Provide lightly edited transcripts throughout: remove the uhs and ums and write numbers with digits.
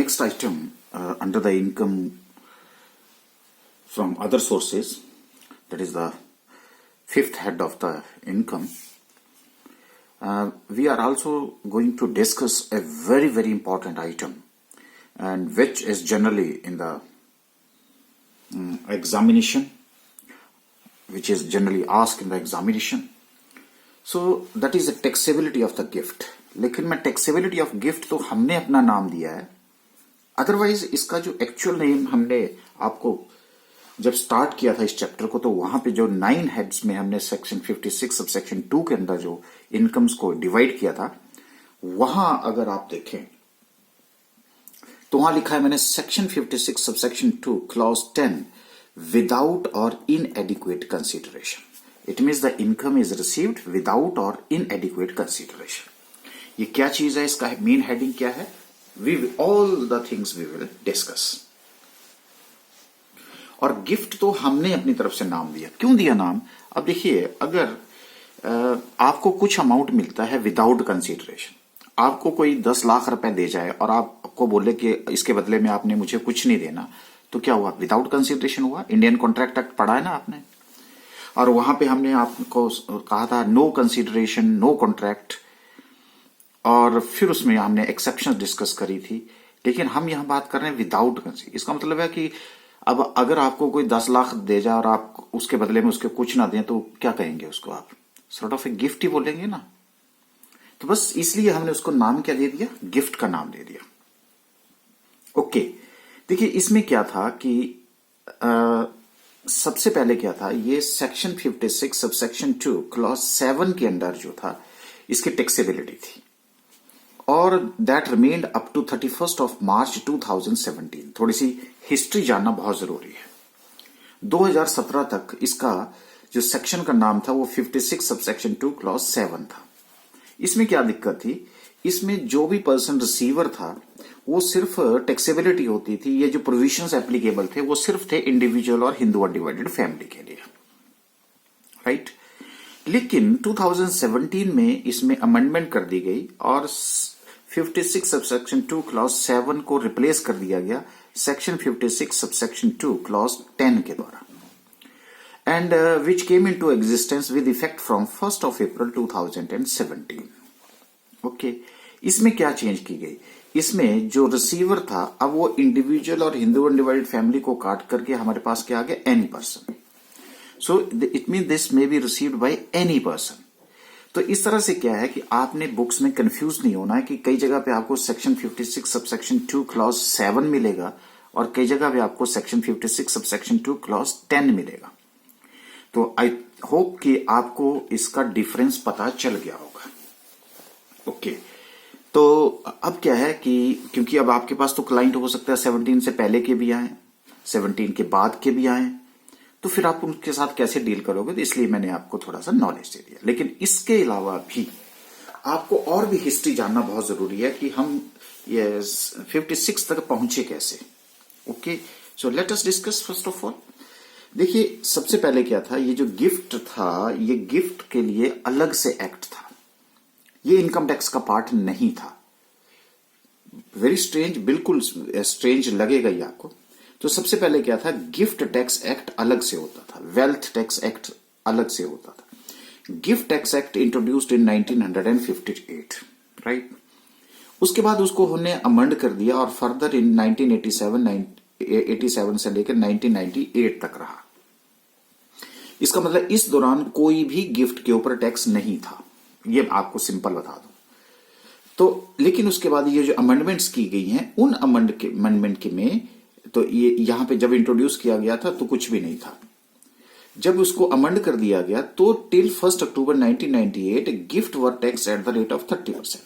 next item under the income from other sources, that is the fifth head of the income. We are also going to discuss a very, very important item, and which is generally in the examination, which is generally asked in the examination. So that is the taxability of the gift. लेकिन मैं taxability of gift तो हमने अपना नाम दिया है, otherwise इसका जो एक्चुअल नेम हमने आपको जब स्टार्ट किया था इस चैप्टर को, तो वहां पे जो 9 हेड्स में हमने सेक्शन 56 सब सेक्शन 2 के अंदर जो इनकम्स को डिवाइड किया था, वहां अगर आप देखें तो वहां लिखा है मैंने section 56 sub section 2 clause 10 without और इनएडिक्वेट consideration. It means the income is received without और इनएडिक्वेट कंसिडरेशन. ये क्या चीज है, इसका मेन हेडिंग क्या है, all the things we will discuss. और गिफ्ट तो हमने अपनी तरफ से नाम दिया. क्यों दिया नाम? अब देखिए, अगर आपको कुछ अमाउंट मिलता है विदाउट कंसीडरेशन, आपको कोई 10 लाख रुपए दे जाए और आपको बोले कि इसके बदले में आपने मुझे कुछ नहीं देना, तो क्या हुआ? विदाउट कंसीडरेशन हुआ. इंडियन कॉन्ट्रैक्ट एक्ट पढ़ा है ना आपने, और वहां पे हमने आपको कहा था नो कंसीडरेशन नो कॉन्ट्रैक्ट, और फिर उसमें हमने एक्सेप्शन डिस्कस करी थी. लेकिन हम यहां बात कर रहे हैं विदाउट कंसीडरेशन. इसका मतलब है कि अब अगर आपको कोई 10 लाख दे जाए और आप उसके बदले में उसके कुछ ना दें, तो क्या कहेंगे उसको? आप सॉर्ट ऑफ ए गिफ्ट ही बोलेंगे ना. तो बस इसलिए हमने उसको नाम क्या दे दिया? गिफ्ट का नाम दे दिया. ओके, देखिए इसमें क्या था कि सबसे पहले क्या था, ये सेक्शन 56 सब सेक्शन 2 क्लॉज 7 के अंदर जो था इसकी टैक्सेबिलिटी थी, और that remained up to 31st of March 2017. थोड़ी सी हिस्ट्री जानना बहुत जरूरी है. 2017 तक इसका जो सेक्शन का नाम था वो 56 सब सेक्शन 2 क्लॉज 7 था. इसमें क्या दिक्कत थी? इसमें जो भी पर्सन रिसीवर था वो सिर्फ टैक्सेबिलिटी होती थी, ये जो प्रोविजंस एप्लीकेबल थे वो सिर्फ थे इंडिविजुअल और हिंदू अनडिवाइडेड फैमिली के लिए, राइट. लेकिन 2017 में इसमें अमेंडमेंट कर दी गई और 56 सबसेक्शन 2 क्लॉज 7 को रिप्लेस कर दिया गया सेक्शन 56 सबसेक्शन 2 क्लॉज 10 के द्वारा, and which came into existence with effect from 1st of April 2017. Okay, इसमें क्या चेंज की गई? इसमें जो रिसीवर था, अब वो इंडिविजुअल और हिंदू अनडिवाइडेड फैमिली को काट करके हमारे पास क्या आ गया? Any person. So it mean this may be received by any person. तो इस तरह से क्या है कि आपने बुक्स में कंफ्यूज नहीं होना है कि कई जगह पे आपको सेक्शन 56 सबसेक्शन 2 क्लॉज 7 मिलेगा और कई जगह पे आपको सेक्शन 56 सबसेक्शन 2 क्लॉज 10 मिलेगा. तो आई होप कि आपको इसका डिफरेंस पता चल गया होगा. ओके, तो अब क्या है कि क्योंकि अब आपके पास तो क्लाइंट हो सकता है 17 से पहले के भी आए, 17 के बाद के भी आए, तो फिर आप उनके साथ कैसे डील करोगे? तो इसलिए मैंने आपको थोड़ा सा नॉलेज दे दिया. लेकिन इसके अलावा भी आपको और भी हिस्ट्री जानना बहुत जरूरी है कि हम ये 56 तक पहुंचे कैसे. Okay, so let us discuss first of all. देखिए, सबसे पहले क्या था, ये जो गिफ्ट था, ये गिफ्ट के लिए अलग से एक्ट था, ये इनकम टैक्स का पार्ट नहीं था. वेरी स्ट्रेंज, बिल्कुल स्ट्रेंज लगेगा ये आपको. तो सबसे पहले क्या था, गिफ्ट टैक्स एक्ट अलग से होता था, वेल्थ टैक्स एक्ट अलग से होता था. Gift tax act introduced in 1958, right. उसके बाद उसको हमने अमेंड कर दिया और फर्दर इन 1987 से लेकर 1998 तक रहा. इसका मतलब इस दौरान कोई भी गिफ्ट के ऊपर टैक्स नहीं था, ये आपको सिंपल बता दूं. तो लेकिन उसके बाद ये जो अमेंडमेंट्स की गई हैं, उन अमेंडमेंट के में तो ये यहां पे जब इंट्रोड्यूस किया गया था तो कुछ भी नहीं था. जब उसको अमेंड कर दिया गया तो till 1 October 1998 gift were tax at the rate of 30%.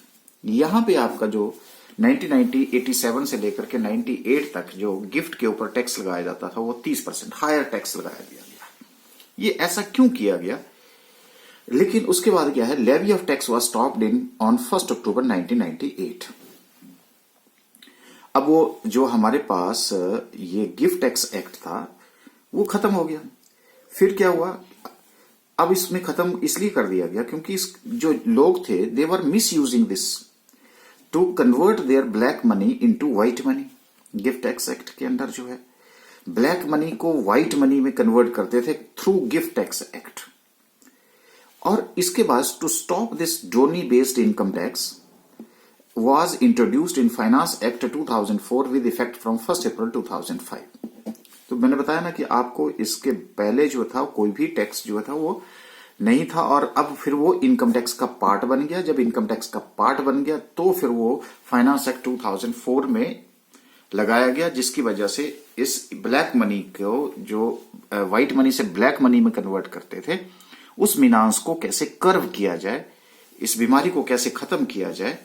यहां पे आपका जो 1987 से लेकर के 98 तक जो गिफ्ट के ऊपर टैक्स लगाया जाता था वो 30% हायर टैक्स लगाया दिया गया. ये ऐसा क्यों किया गया? लेकिन उसके बाद क्या है, levy of tax was stopped in on 1 October 1998. अब वो जो हमारे पास ये गिफ्ट टैक्स एक्ट था वो खत्म हो गया. फिर क्या हुआ, अब इसमें खत्म इसलिए कर दिया गया क्योंकि जो लोग थे they were misusing this to convert their black money into white money. Gift tax act के अंडर जो है ब्लैक मनी को व्हाइट मनी में कन्वर्ट करते थे थ्रू गिफ्ट टैक्स एक्ट। और इसके बाद to stop this donee based income tax was introduced in Finance Act 2004 with effect from 1st April 2005। तो मैंने बताया ना कि आपको इसके पहले जो था कोई भी टैक्स जो था वो नहीं था, और अब फिर वो इनकम टैक्स का पार्ट बन गया। जब इनकम टैक्स का पार्ट बन गया तो फिर वो फाइनेंस एक्ट 2004 में लगाया गया, जिसकी वजह से इस ब्लैक मनी को जो व्हाइट मनी से ब्लैक मनी में कन्वर्ट करते थे उस मीनांस को कैसे कर्व किया जाए, इस बीमारी को कैसे खत्म किया जाए।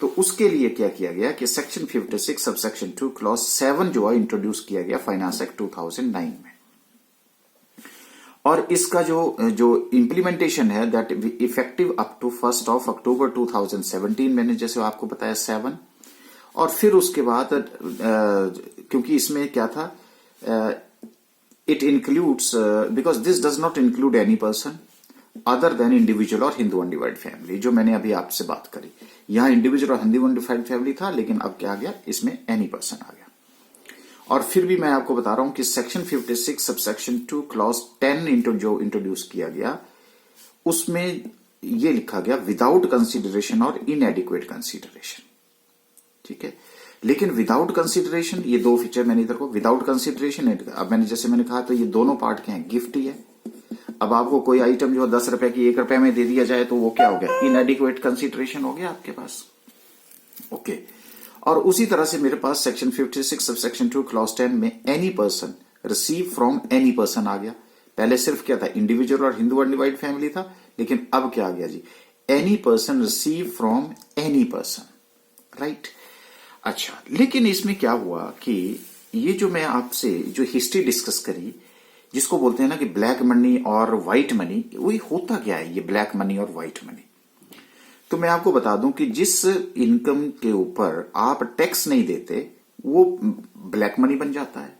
तो उसके लिए क्या किया गया कि सेक्शन 56 सब सेक्शन 2 क्लॉज 7 जो है इंट्रोड्यूस किया गया फाइनेंस एक्ट 2009 में। और इसका जो इम्प्लीमेंटेशन है दैट इफेक्टिव अप टू 1 अक्टूबर 2017, मैंने जैसे आपको बताया 7। और फिर उसके बाद क्योंकि इसमें क्या था, it includes because this does not include any person other than individual और हिंदू अनडिवाइड फैमिली, जो मैंने अभी आपसे बात करी। यहां इंडिविजुअल और हिंदू अनडिवाइड फैमिली था, लेकिन अब क्या आ गया, इसमें एनी पर्सन आ गया। और फिर भी मैं आपको बता रहा हूं कि सेक्शन 56 सब सेक्शन 2 क्लॉज 10 जो इंट्रोड्यूस किया गया उसमें ये लिखा गया विदाउट कंसिडरेशन और इनएडिक्वेट कंसिडरेशन। ठीक है, लेकिन विदाउट कंसिडरेशन ये दो फीचर मैंने इधर को विदाउट कंसिडरेशन, अब मैंने कहा तो ये दोनों पार्ट के हैं, गिफ्ट ही है। अब आपको कोई आइटम जो 10 रुपए की 1 रुपए में दे दिया जाए तो वो क्या हो गया, इनएडिक्वेट कंसिडरेशन हो गया आपके पास। ओके, और उसी तरह से मेरे पास सेक्शन 56 सब सेक्शन 2 क्लॉज 10 में any person receive from any person आ गया। पहले सिर्फ क्या था, इंडिविजुअल और हिंदू अनडिवाइड फैमिली था, लेकिन अब क्या आ गया जी, any person receive from any person, right. अच्छा, लेकिन इसमें क्या हुआ कि ये जो मैं आपसे जो हिस्ट्री डिस्कस करी, जिसको बोलते हैं ना कि ब्लैक मनी और व्हाइट मनी, वही होता क्या है ये ब्लैक मनी और व्हाइट मनी। तो मैं आपको बता दूं कि जिस इनकम के ऊपर आप टैक्स नहीं देते वो ब्लैक मनी बन जाता है,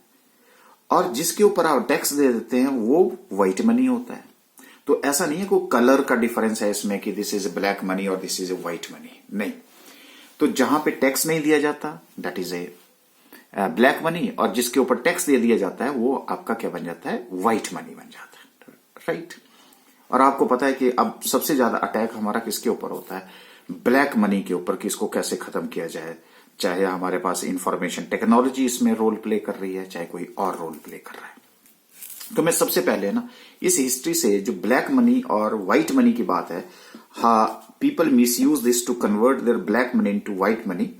और जिसके ऊपर आप टैक्स दे देते हैं वो व्हाइट मनी होता है। तो ऐसा नहीं है कोई कलर का डिफरेंस है इसमें कि this is a black money और this is a white money, नहीं। तो जहां पे टैक्स नहीं दिया जाता that is a black money, और जिसके ऊपर टैक्स दे दिया जाता है वो आपका क्या बन जाता है, व्हाइट मनी बन जाता है, राइट। और आपको पता है कि अब सबसे ज्यादा अटैक हमारा किसके ऊपर होता है, ब्लैक मनी के ऊपर, कि इसको कैसे खत्म किया जाए। चाहे हमारे पास इंफॉर्मेशन टेक्नोलॉजी इसमें रोल प्ले कर रही है, चाहे कोई और रोल प्ले कर रहा है। तो मैं सबसे पहले ना इस हिस्ट्री से जो ब्लैक मनी और व्हाइट मनी की बात है, हाँ, people misuse this to convert their black money into white money,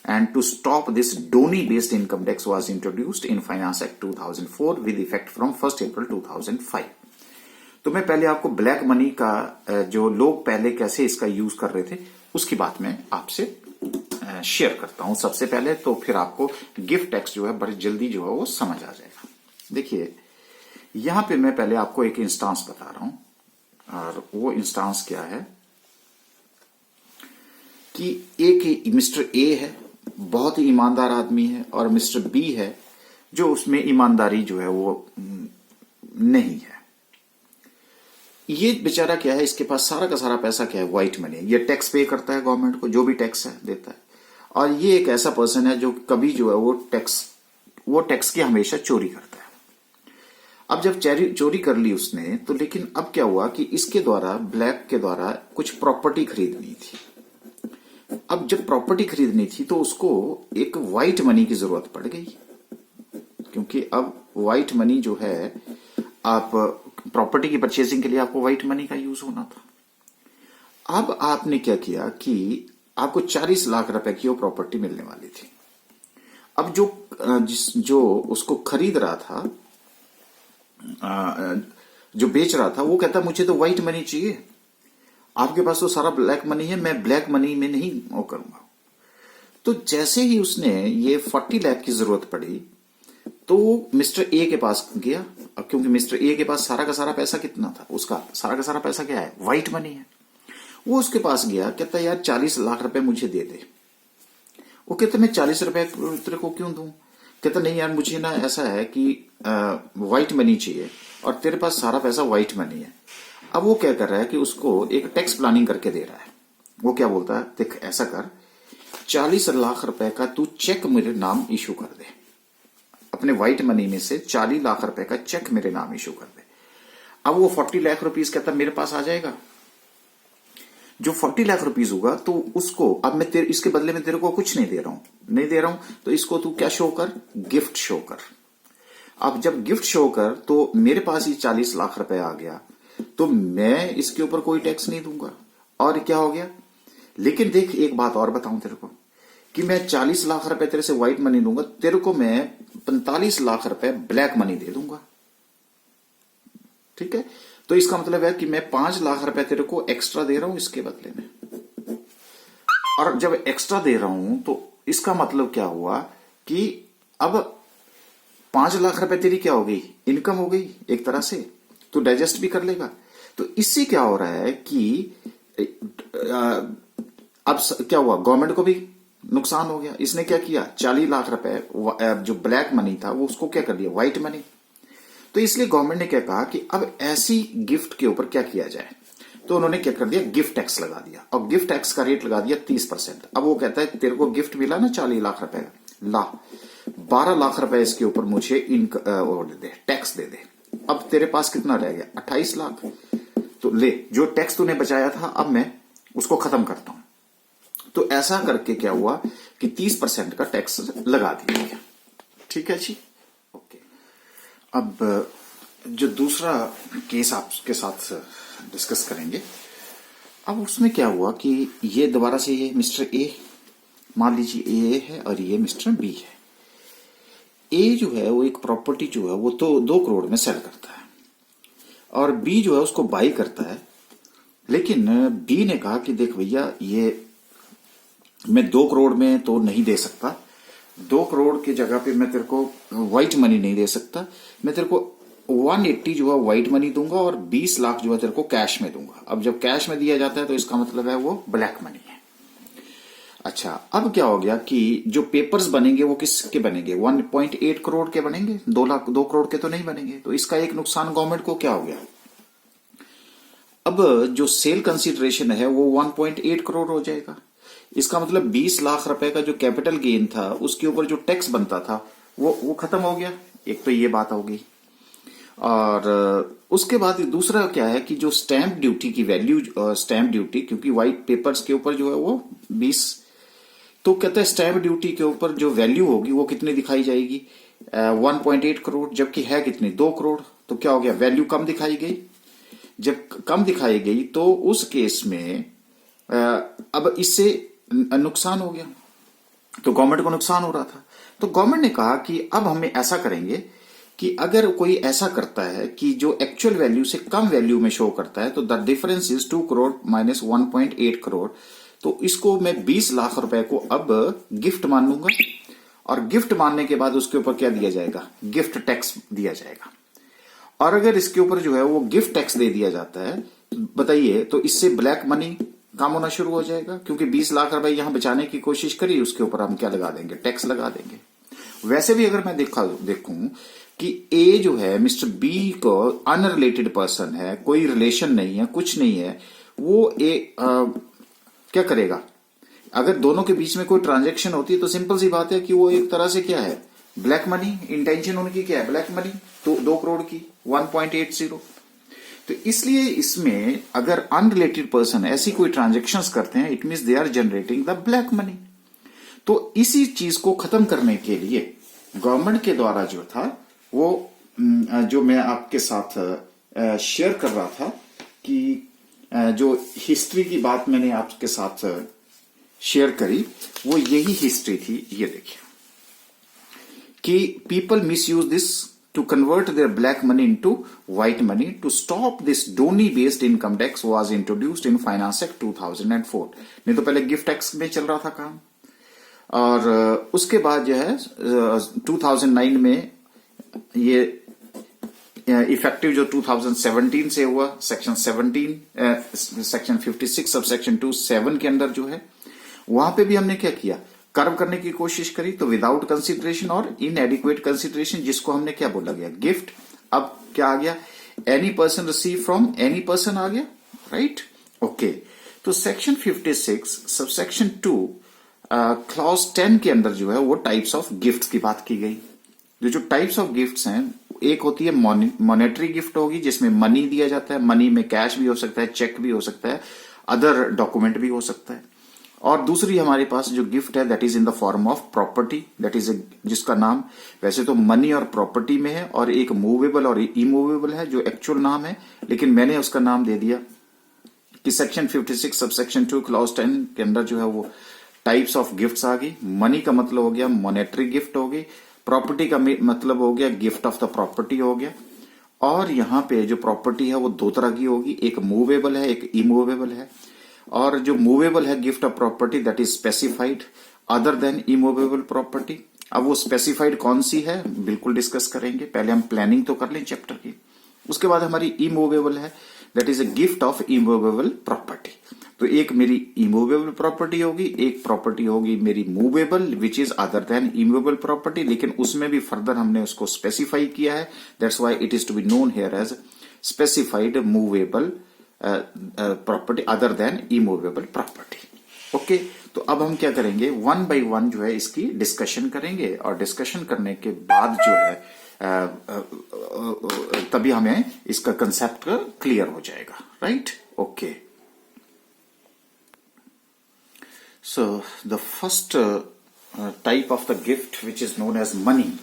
and to stop this Donny based income tax was introduced in Finance Act 2004 with effect from 1st April 2005। तो मैं पहले आपको black money का जो लोग पहले कैसे इसका यूज कर रहे थे उसकी बात मैं आपसे शेयर करता हूं सबसे पहले, तो फिर आपको गिफ्ट टैक्स जो है बड़ी जल्दी जो है वो समझ आ जाएगा। देखिए, यहां पे मैं पहले आपको एक इंस्टांस बता रहा हूं, और वो इंस्टांस क्या है कि एक मिस्टर ए है, बहुत ही ईमानदार आदमी है, और मिस्टर बी है जो उसमें ईमानदारी जो है वो नहीं है। ये बेचारा क्या है, इसके पास सारा का सारा पैसा क्या है, व्हाइट मनी। ये टैक्स पे करता है गवर्नमेंट को, जो भी टैक्स है देता है। और ये एक ऐसा पर्सन है जो कभी जो है वो टैक्स की हमेशा चोरी करता है। अब जब चोरी कर ली उसने, तो लेकिन अब क्या हुआ कि इसके द्वारा ब्लैक के द्वारा कुछ प्रॉपर्टी खरीदनी थी। अब जब प्रॉपर्टी खरीदनी थी तो उसको एक व्हाइट मनी की जरूरत पड़ गई, क्योंकि अब व्हाइट मनी जो है, आप प्रॉपर्टी की परचेसिंग के लिए आपको व्हाइट मनी का यूज होना था। अब आपने क्या किया कि आपको 40 लाख रुपए की वो प्रॉपर्टी मिलने वाली थी। अब जो उसको खरीद रहा था, जो बेच रहा था, वो कहता मुझे तो व्हाइट मनी चाहिए, आपके पास तो सारा ब्लैक मनी है, मैं ब्लैक मनी में नहीं वो करूंगा। तो जैसे ही उसने ये 40 लाख की जरूरत पड़ी तो मिस्टर ए के पास गया। अब क्योंकि मिस्टर ए के पास सारा का सारा पैसा कितना था, उसका सारा का सारा पैसा क्या है, व्हाइट मनी है। वो उसके पास गया, कहता यार 40 लाख रुपए मुझे दे दे। वो कहता मैं 40 रुपए तेरे को क्यों दूं। कहता नहीं यार, मुझे ना ऐसा है कि व्हाइट मनी चाहिए और तेरे पास सारा पैसा व्हाइट मनी है। अब वो क्या कर रहा है कि उसको एक टैक्स प्लानिंग करके दे रहा है। वो क्या बोलता है, देख ऐसा कर 40 लाख रुपए का तू चेक मेरे नाम इशू कर दे, अपने व्हाइट मनी में से 40 लाख रुपए का चेक मेरे नाम इशू कर दे। अब वो 40 लाख रुपीस कहता मेरे पास आ जाएगा। जो 40 लाख रुपीस होगा तो उसको अब मैं तेरे इसके बदले में तेरे को कुछ नहीं दे रहा हूं, तो इसको तू क्या शो कर, गिफ्ट शो कर। अब जब गिफ्ट शो कर तो मेरे पास ही 40 लाख रुपए आ गया, तो मैं इसके ऊपर कोई टैक्स नहीं दूंगा। और क्या हो गया, लेकिन देख एक बात और बताऊं तेरे को कि मैं 40 लाख रुपए तेरे से व्हाइट मनी दूंगा, तेरे को मैं 45 लाख रुपए ब्लैक मनी दे दूंगा। ठीक है, तो इसका मतलब है कि मैं 5 लाख रुपए तेरे को एक्स्ट्रा दे रहा हूं इसके बदले में। और जब एक्स्ट्रा दे रहा हूं तो इसका मतलब क्या हुआ कि अब 5 लाख रुपए तेरी क्या हो गई, इनकम हो गई एक तरह से, तो डाइजेस्ट भी कर लेगा। तो इससे क्या हो रहा है कि अब क्या हुआ, गवर्नमेंट को भी नुकसान हो गया। इसने क्या किया, 40 लाख रुपए जो ब्लैक मनी था वो उसको क्या कर दिया, व्हाइट मनी। तो इसलिए गवर्नमेंट ने क्या कहा कि अब ऐसी गिफ्ट के ऊपर क्या किया जाए, तो उन्होंने क्या कर दिया, गिफ्ट टैक्स लगा दिया। और गिफ्ट टैक्स का रेट लगा दिया 30%। अब वो कहता है तेरे को गिफ्ट मिला ना 40 लाख रुपए का, ला 12 लाख रुपए इसके ऊपर मुझे दे दे, टैक्स दे दे। अब तेरे पास कितना रह गया, 28 लाख। तो ले, जो टैक्स तूने बचाया था अब मैं उसको खत्म करता हूं। तो ऐसा करके क्या हुआ कि 30% का टैक्स लगा दिया गया। ठीक है जी, ओके। अब जो दूसरा केस आपके साथ डिस्कस करेंगे, अब उसमें क्या हुआ कि ये दोबारा से ये मिस्टर ए, मान लीजिए ए है और ये मिस्टर बी है। ए जो है वो एक प्रॉपर्टी जो है वो तो 2 करोड़ में सेल करता है और बी जो है उसको बाई करता है। लेकिन बी ने कहा कि देख भैया, ये मैं 2 करोड़ में तो नहीं दे सकता, 2 करोड़ की जगह पे मैं तेरे को व्हाइट मनी नहीं दे सकता, मैं तेरे को 180 जो है व्हाइट मनी दूंगा और 20 लाख जो है तेरे को कैश में दूंगा। अब जब कैश में दिया जाता है तो इसका मतलब है वो ब्लैक मनी है। अच्छा, अब क्या हो गया कि जो पेपर्स बनेंगे वो किसके बनेंगे, 1.8 करोड़ के बनेंगे, 2 करोड़ के तो नहीं बनेंगे। तो इसका एक नुकसान गवर्नमेंट को क्या हो गया, अब जो सेल कंसिडरेशन है वो 1.8 करोड़ हो जाएगा। इसका मतलब 20 लाख रुपए का जो कैपिटल गेन था उसके ऊपर जो टैक्स बनता था वो खत्म हो गया। एक तो ये बात हो गई। और उसके बाद दूसरा क्या है कि जो स्टैंप ड्यूटी की वैल्यू, स्टैंप ड्यूटी क्योंकि व्हाइट पेपर्स के ऊपर जो है वो 20, तो कहते हैं स्टैंप ड्यूटी के ऊपर जो वैल्यू होगी वो कितनी दिखाई जाएगी, 1.8 करोड़, जबकि है कितनी, 2 करोड़। तो क्या हो गया, वैल्यू कम दिखाई गई। जब कम दिखाई गई तो उस केस में अब इससे नुकसान हो गया, तो गवर्नमेंट को नुकसान हो रहा था। तो गवर्नमेंट ने कहा कि अब हमें ऐसा करेंगे कि अगर कोई ऐसा करता है कि जो एक्चुअल वैल्यू से कम वैल्यू में शो करता है, तो the difference is 2 crore minus 1.8 crore, तो इसको मैं 20 लाख रुपए को अब गिफ्ट मान लूंगा। और गिफ्ट मानने के बाद उसके ऊपर क्या दिया जाएगा, गिफ्ट टैक्स दिया जाएगा। और अगर इसके ऊपर जो है वो गिफ्ट टैक्स दे दिया जाता है, बताइए, तो इससे ब्लैक मनी काम होना शुरू हो जाएगा, क्योंकि 20 लाख रुपए यहां बचाने की कोशिश करी, उसके ऊपर हम क्या लगा देंगे, टैक्स लगा देंगे। वैसे भी अगर मैं देखूं कि ए जो है मिस्टर बी को अनरिलेटेड पर्सन है, कोई रिलेशन नहीं है, कुछ नहीं है, वो क्या करेगा, अगर दोनों के बीच में कोई ट्रांजैक्शन होती है तो सिंपल सी बात है कि वो एक तरह से क्या है, ब्लैक मनी, इंटेंशन उनकी क्या है, ब्लैक मनी, तो 2 करोड़ की 1.80। तो इसलिए इसमें अगर अनरिलेटेड पर्सन ऐसी कोई ट्रांजैक्शंस करते हैं, it means they are generating the black money. तो इसी चीज को खत्म करने के लिए गवर्नमेंट के द्वारा जो था वो जो मैं आपके साथ शेयर कर रहा था कि जो हिस्ट्री की बात मैंने आपके साथ शेयर करी, वो यही हिस्ट्री थी। ये देखिए कि people misuse this to convert their black money into white money. To stop this donor based income tax was introduced in Finance Act 2004. नहीं तो पहले गिफ्ट टैक्स में चल रहा था काम, और उसके बाद जो है 2009 में ये इफेक्टिव जो 2017 से हुआ, सेक्शन 56 सब सेक्शन 27 के अंदर जो है, वहां पे भी हमने क्या किया, कर्व करने की कोशिश करी। तो विदाउट कंसिडरेशन और इनएडिक्वेट कंसिडरेशन, जिसको हमने क्या बोला गया, गिफ्ट। अब क्या आ गया, any person receive from any person आ गया, राइट, ओके। तो सेक्शन 56 सबसेक्शन 2 क्लॉज 10 के अंदर जो है वो टाइप्स ऑफ गिफ्ट्स की बात की गई। जो टाइप्स ऑफ गिफ्ट्स हैं, एक होती है मॉनेटरी गिफ्ट होगी जिसमें मनी दिया जाता है, मनी में कैश भी हो सकता है, चेक भी हो सकता है, अदर डॉक्यूमेंट भी हो सकता है। और दूसरी हमारे पास जो गिफ्ट है that is in the form of property, that is जिसका नाम वैसे तो मनी और प्रॉपर्टी में है, और एक मूवेबल और इमूवेबल है जो एक्चुअल नाम है, लेकिन मैंने उसका नाम दे दिया कि सेक्शन 56 सबसेक्शन 2 क्लॉज 10 के अंदर जो है वो टाइप्स ऑफ गिफ्ट्स आ गई। मनी का मतलब हो गया मॉनेटरी गिफ्ट हो गई, प्रॉपर्टी का मतलब हो गया गिफ्ट ऑफ द प्रॉपर्टी हो गया, और यहाँ पे जो प्रॉपर्टी है वो दो तरह की होगी, एक मूवेबल है एक इमूवेबल है। और जो मूवेबल है gift of property that is specified other than immovable property. अब वो स्पेसिफाइड कौन सी है बिल्कुल डिस्कस करेंगे, पहले हम प्लानिंग तो कर लें चैप्टर की। उसके बाद हमारी इमूवेबल है that is a gift of immovable property. तो एक मेरी इमूवेबल प्रॉपर्टी होगी, एक प्रॉपर्टी होगी मेरी movable which is other than immovable property, लेकिन उसमें भी फर्दर हमने उसको स्पेसिफाई किया है, that's why it is to be known here as specified movable property other than immovable property. Okay, तो अब हम क्या करेंगे, वन बाय वन जो है इसकी डिस्कशन करेंगे, और डिस्कशन करने के बाद जो है तभी हमें इसका कंसेप्ट क्लियर हो जाएगा, right. Okay, so the first type of the gift which is known as money.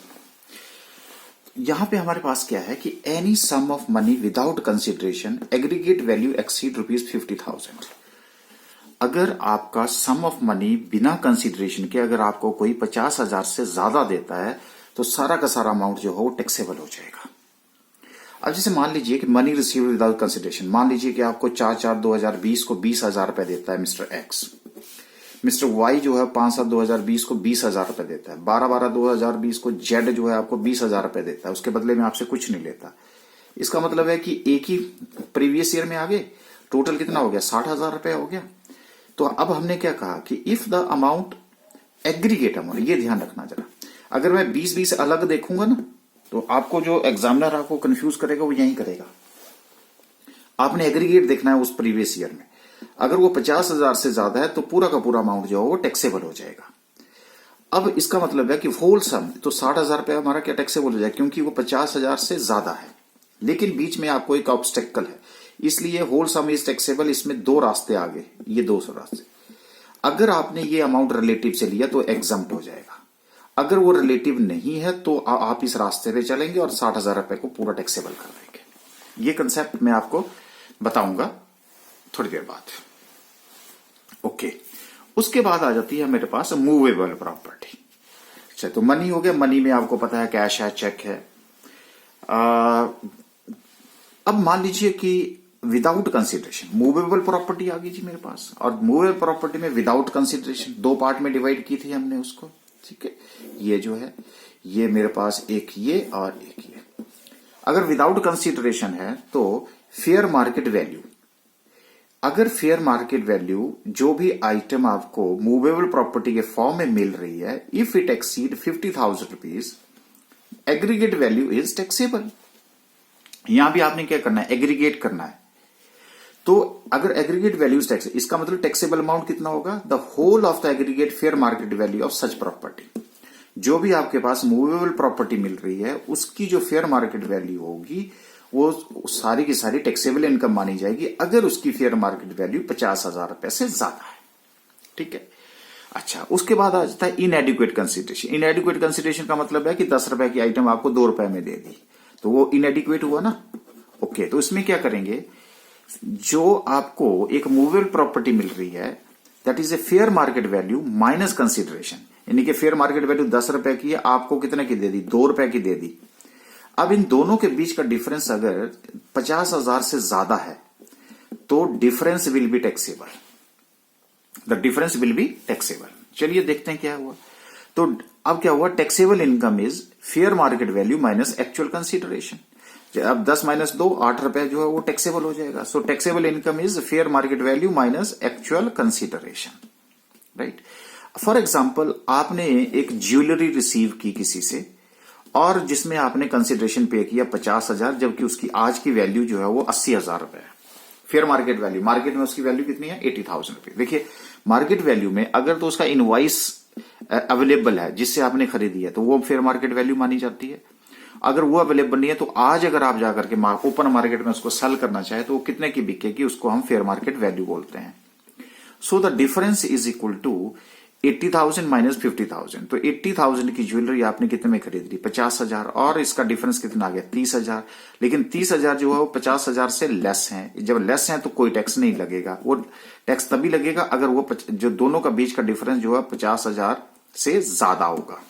यहां पे हमारे पास क्या है कि any sum of money without consideration aggregate value exceed ₹50,000। अगर आपका सम ऑफ मनी बिना कंसिडरेशन के अगर आपको कोई 50,000 से ज्यादा देता है तो सारा का सारा अमाउंट जो हो टैक्सेबल हो जाएगा। अब जैसे मान लीजिए कि मनी रिसीव विदाउट कंसिडरेशन, मान लीजिए कि आपको 4/4/2020 को 20,000 रुपए देता है मिस्टर एक्स, मिस्टर वाई जो है 5/7/2020 को 20,000 रुपए देता है, 12/12/2020 को जेड जो है आपको 20,000 रुपए देता है, उसके बदले में आपसे कुछ नहीं लेता। इसका मतलब है कि एक ही प्रीवियस ईयर में आ गए, टोटल कितना हो गया 60,000 रुपए हो गया। तो अब हमने क्या कहा कि if the amount aggregate amount, ये ध्यान रखना जरा, अगर मैं 20-20 अलग देखूंगा ना तो आपको जो एग्जामिनर आपको कंफ्यूज करेगा वो यही करेगा। आपने एग्रीगेट देखना है उस प्रीवियस ईयर में, अगर वो 50,000 से ज्यादा है तो पूरा का पूरा अमाउंट जो है वो टैक्सेबल हो जाएगा। अब इसका मतलब है कि होल सम तो 60,000 रुपए हमारा क्या टैक्सेबल हो जाएगा, क्योंकि वो 50,000 से ज्यादा है, लेकिन बीच में आपको एक ऑब्स्टेकल है, इसलिए होल सम इज टैक्सेबल। इसमें दो रास्ते आगे, ये दो रास्ते, अगर आपने ये अमाउंट रिलेटिव से लिया तो एग्जम्प्ट हो जाएगा, अगर वो रिलेटिव नहीं है तो आप इस रास्ते पे चलेंगे और 60,000 रुपए को पूरा टैक्सेबल कर देंगे। ये कंसेप्ट मैं आपको बताऊंगा थोड़ी देर बाद। ओके, उसके बाद आ जाती है मेरे पास मूवेबल प्रॉपर्टी। अच्छा, तो मनी हो गया, मनी में आपको पता है कैश है, चेक है। अब मान लीजिए कि विदाउट कंसिडरेशन मूवेबल प्रॉपर्टी आ गई जी मेरे पास, और मूवेबल प्रॉपर्टी में विदाउट कंसिडरेशन दो पार्ट में डिवाइड की थी हमने उसको, ठीक है। ये जो है ये मेरे पास एक ये और एक ये। अगर विदाउट कंसिडरेशन है तो फेयर मार्केट वैल्यू, अगर फेयर मार्केट वैल्यू जो भी आइटम आपको मूवेबल प्रॉपर्टी के फॉर्म में मिल रही है, if it exceed 50,000 rupees aggregate value is taxable. यहां भी आपने क्या करना है, एग्रीगेट करना है। तो अगर एग्रीगेट वैल्यू टैक्स, इसका मतलब टैक्सेबल अमाउंट कितना होगा, the whole of the aggregate fair market value of such property. जो भी आपके पास मूवेबल प्रॉपर्टी मिल रही है उसकी जो फेयर मार्केट वैल्यू होगी वो सारी की सारी टैक्सेबल इनकम मानी जाएगी, अगर उसकी फेयर मार्केट वैल्यू 50,000 रुपए से ज्यादा है, ठीक है। अच्छा, उसके बाद आ जाता है इनएडिक्वेट कंसिडरेशन। इनएडिक्वेट कंसिडरेशन का मतलब है कि 10 रुपए की आइटम आपको 2 रुपए में दे दी, तो वो इनएडिक्वेट हुआ ना। ओके, तो इसमें क्या करेंगे, जो आपको एक मूवेबल प्रॉपर्टी मिल रही है that is a fair market value minus consideration, यानी कि फेयर मार्केट वैल्यू 10 रुपए की है, आपको कितने की दे दी, 2 रुपए की दे दी। अब इन दोनों के बीच का डिफरेंस अगर 50,000 से ज्यादा है तो difference will be taxable, the difference will be taxable. चलिए देखते हैं क्या हुआ। तो अब क्या हुआ, taxable income is fair market value minus actual consideration. अब 10 - 2 8 रुपए जो है वो टैक्सेबल हो जाएगा। So taxable income is fair market value minus actual consideration, right. For example, आपने एक ज्वेलरी रिसीव की किसी से और जिसमें आपने कंसिडरेशन पे किया 50,000, जबकि उसकी आज की वैल्यू जो है वो 80,000 रुपए है। फेयर मार्केट वैल्यू, मार्केट में उसकी वैल्यू कितनी है 80,000 रुपए। देखिए मार्केट वैल्यू में अगर तो उसका इनवॉइस अवेलेबल है जिससे आपने खरीदी है तो वो फेयर मार्केट वैल्यू मानी जाती है। अगर वो अवेलेबल नहीं है तो आज अगर आप जाकर के ओपन मार्केट में उसको सेल करना चाहे तो वो कितने की बिकेगी, उसको हम फेयर मार्केट वैल्यू बोलते हैं। So the difference is equal to 80,000 minus 50,000। तो 80,000 की ज्वेलरी आपने कितने में खरीद ली 50,000, और इसका डिफरेंस कितना आ गया 30,000। लेकिन 30,000 जो है वो 50,000 से लेस है। जब लेस है तो कोई टैक्स नहीं लगेगा, वो टैक्स तभी लगेगा अगर वो जो दोनों का बीच का डिफरेंस जो है 50,000 से ज्यादा होगा।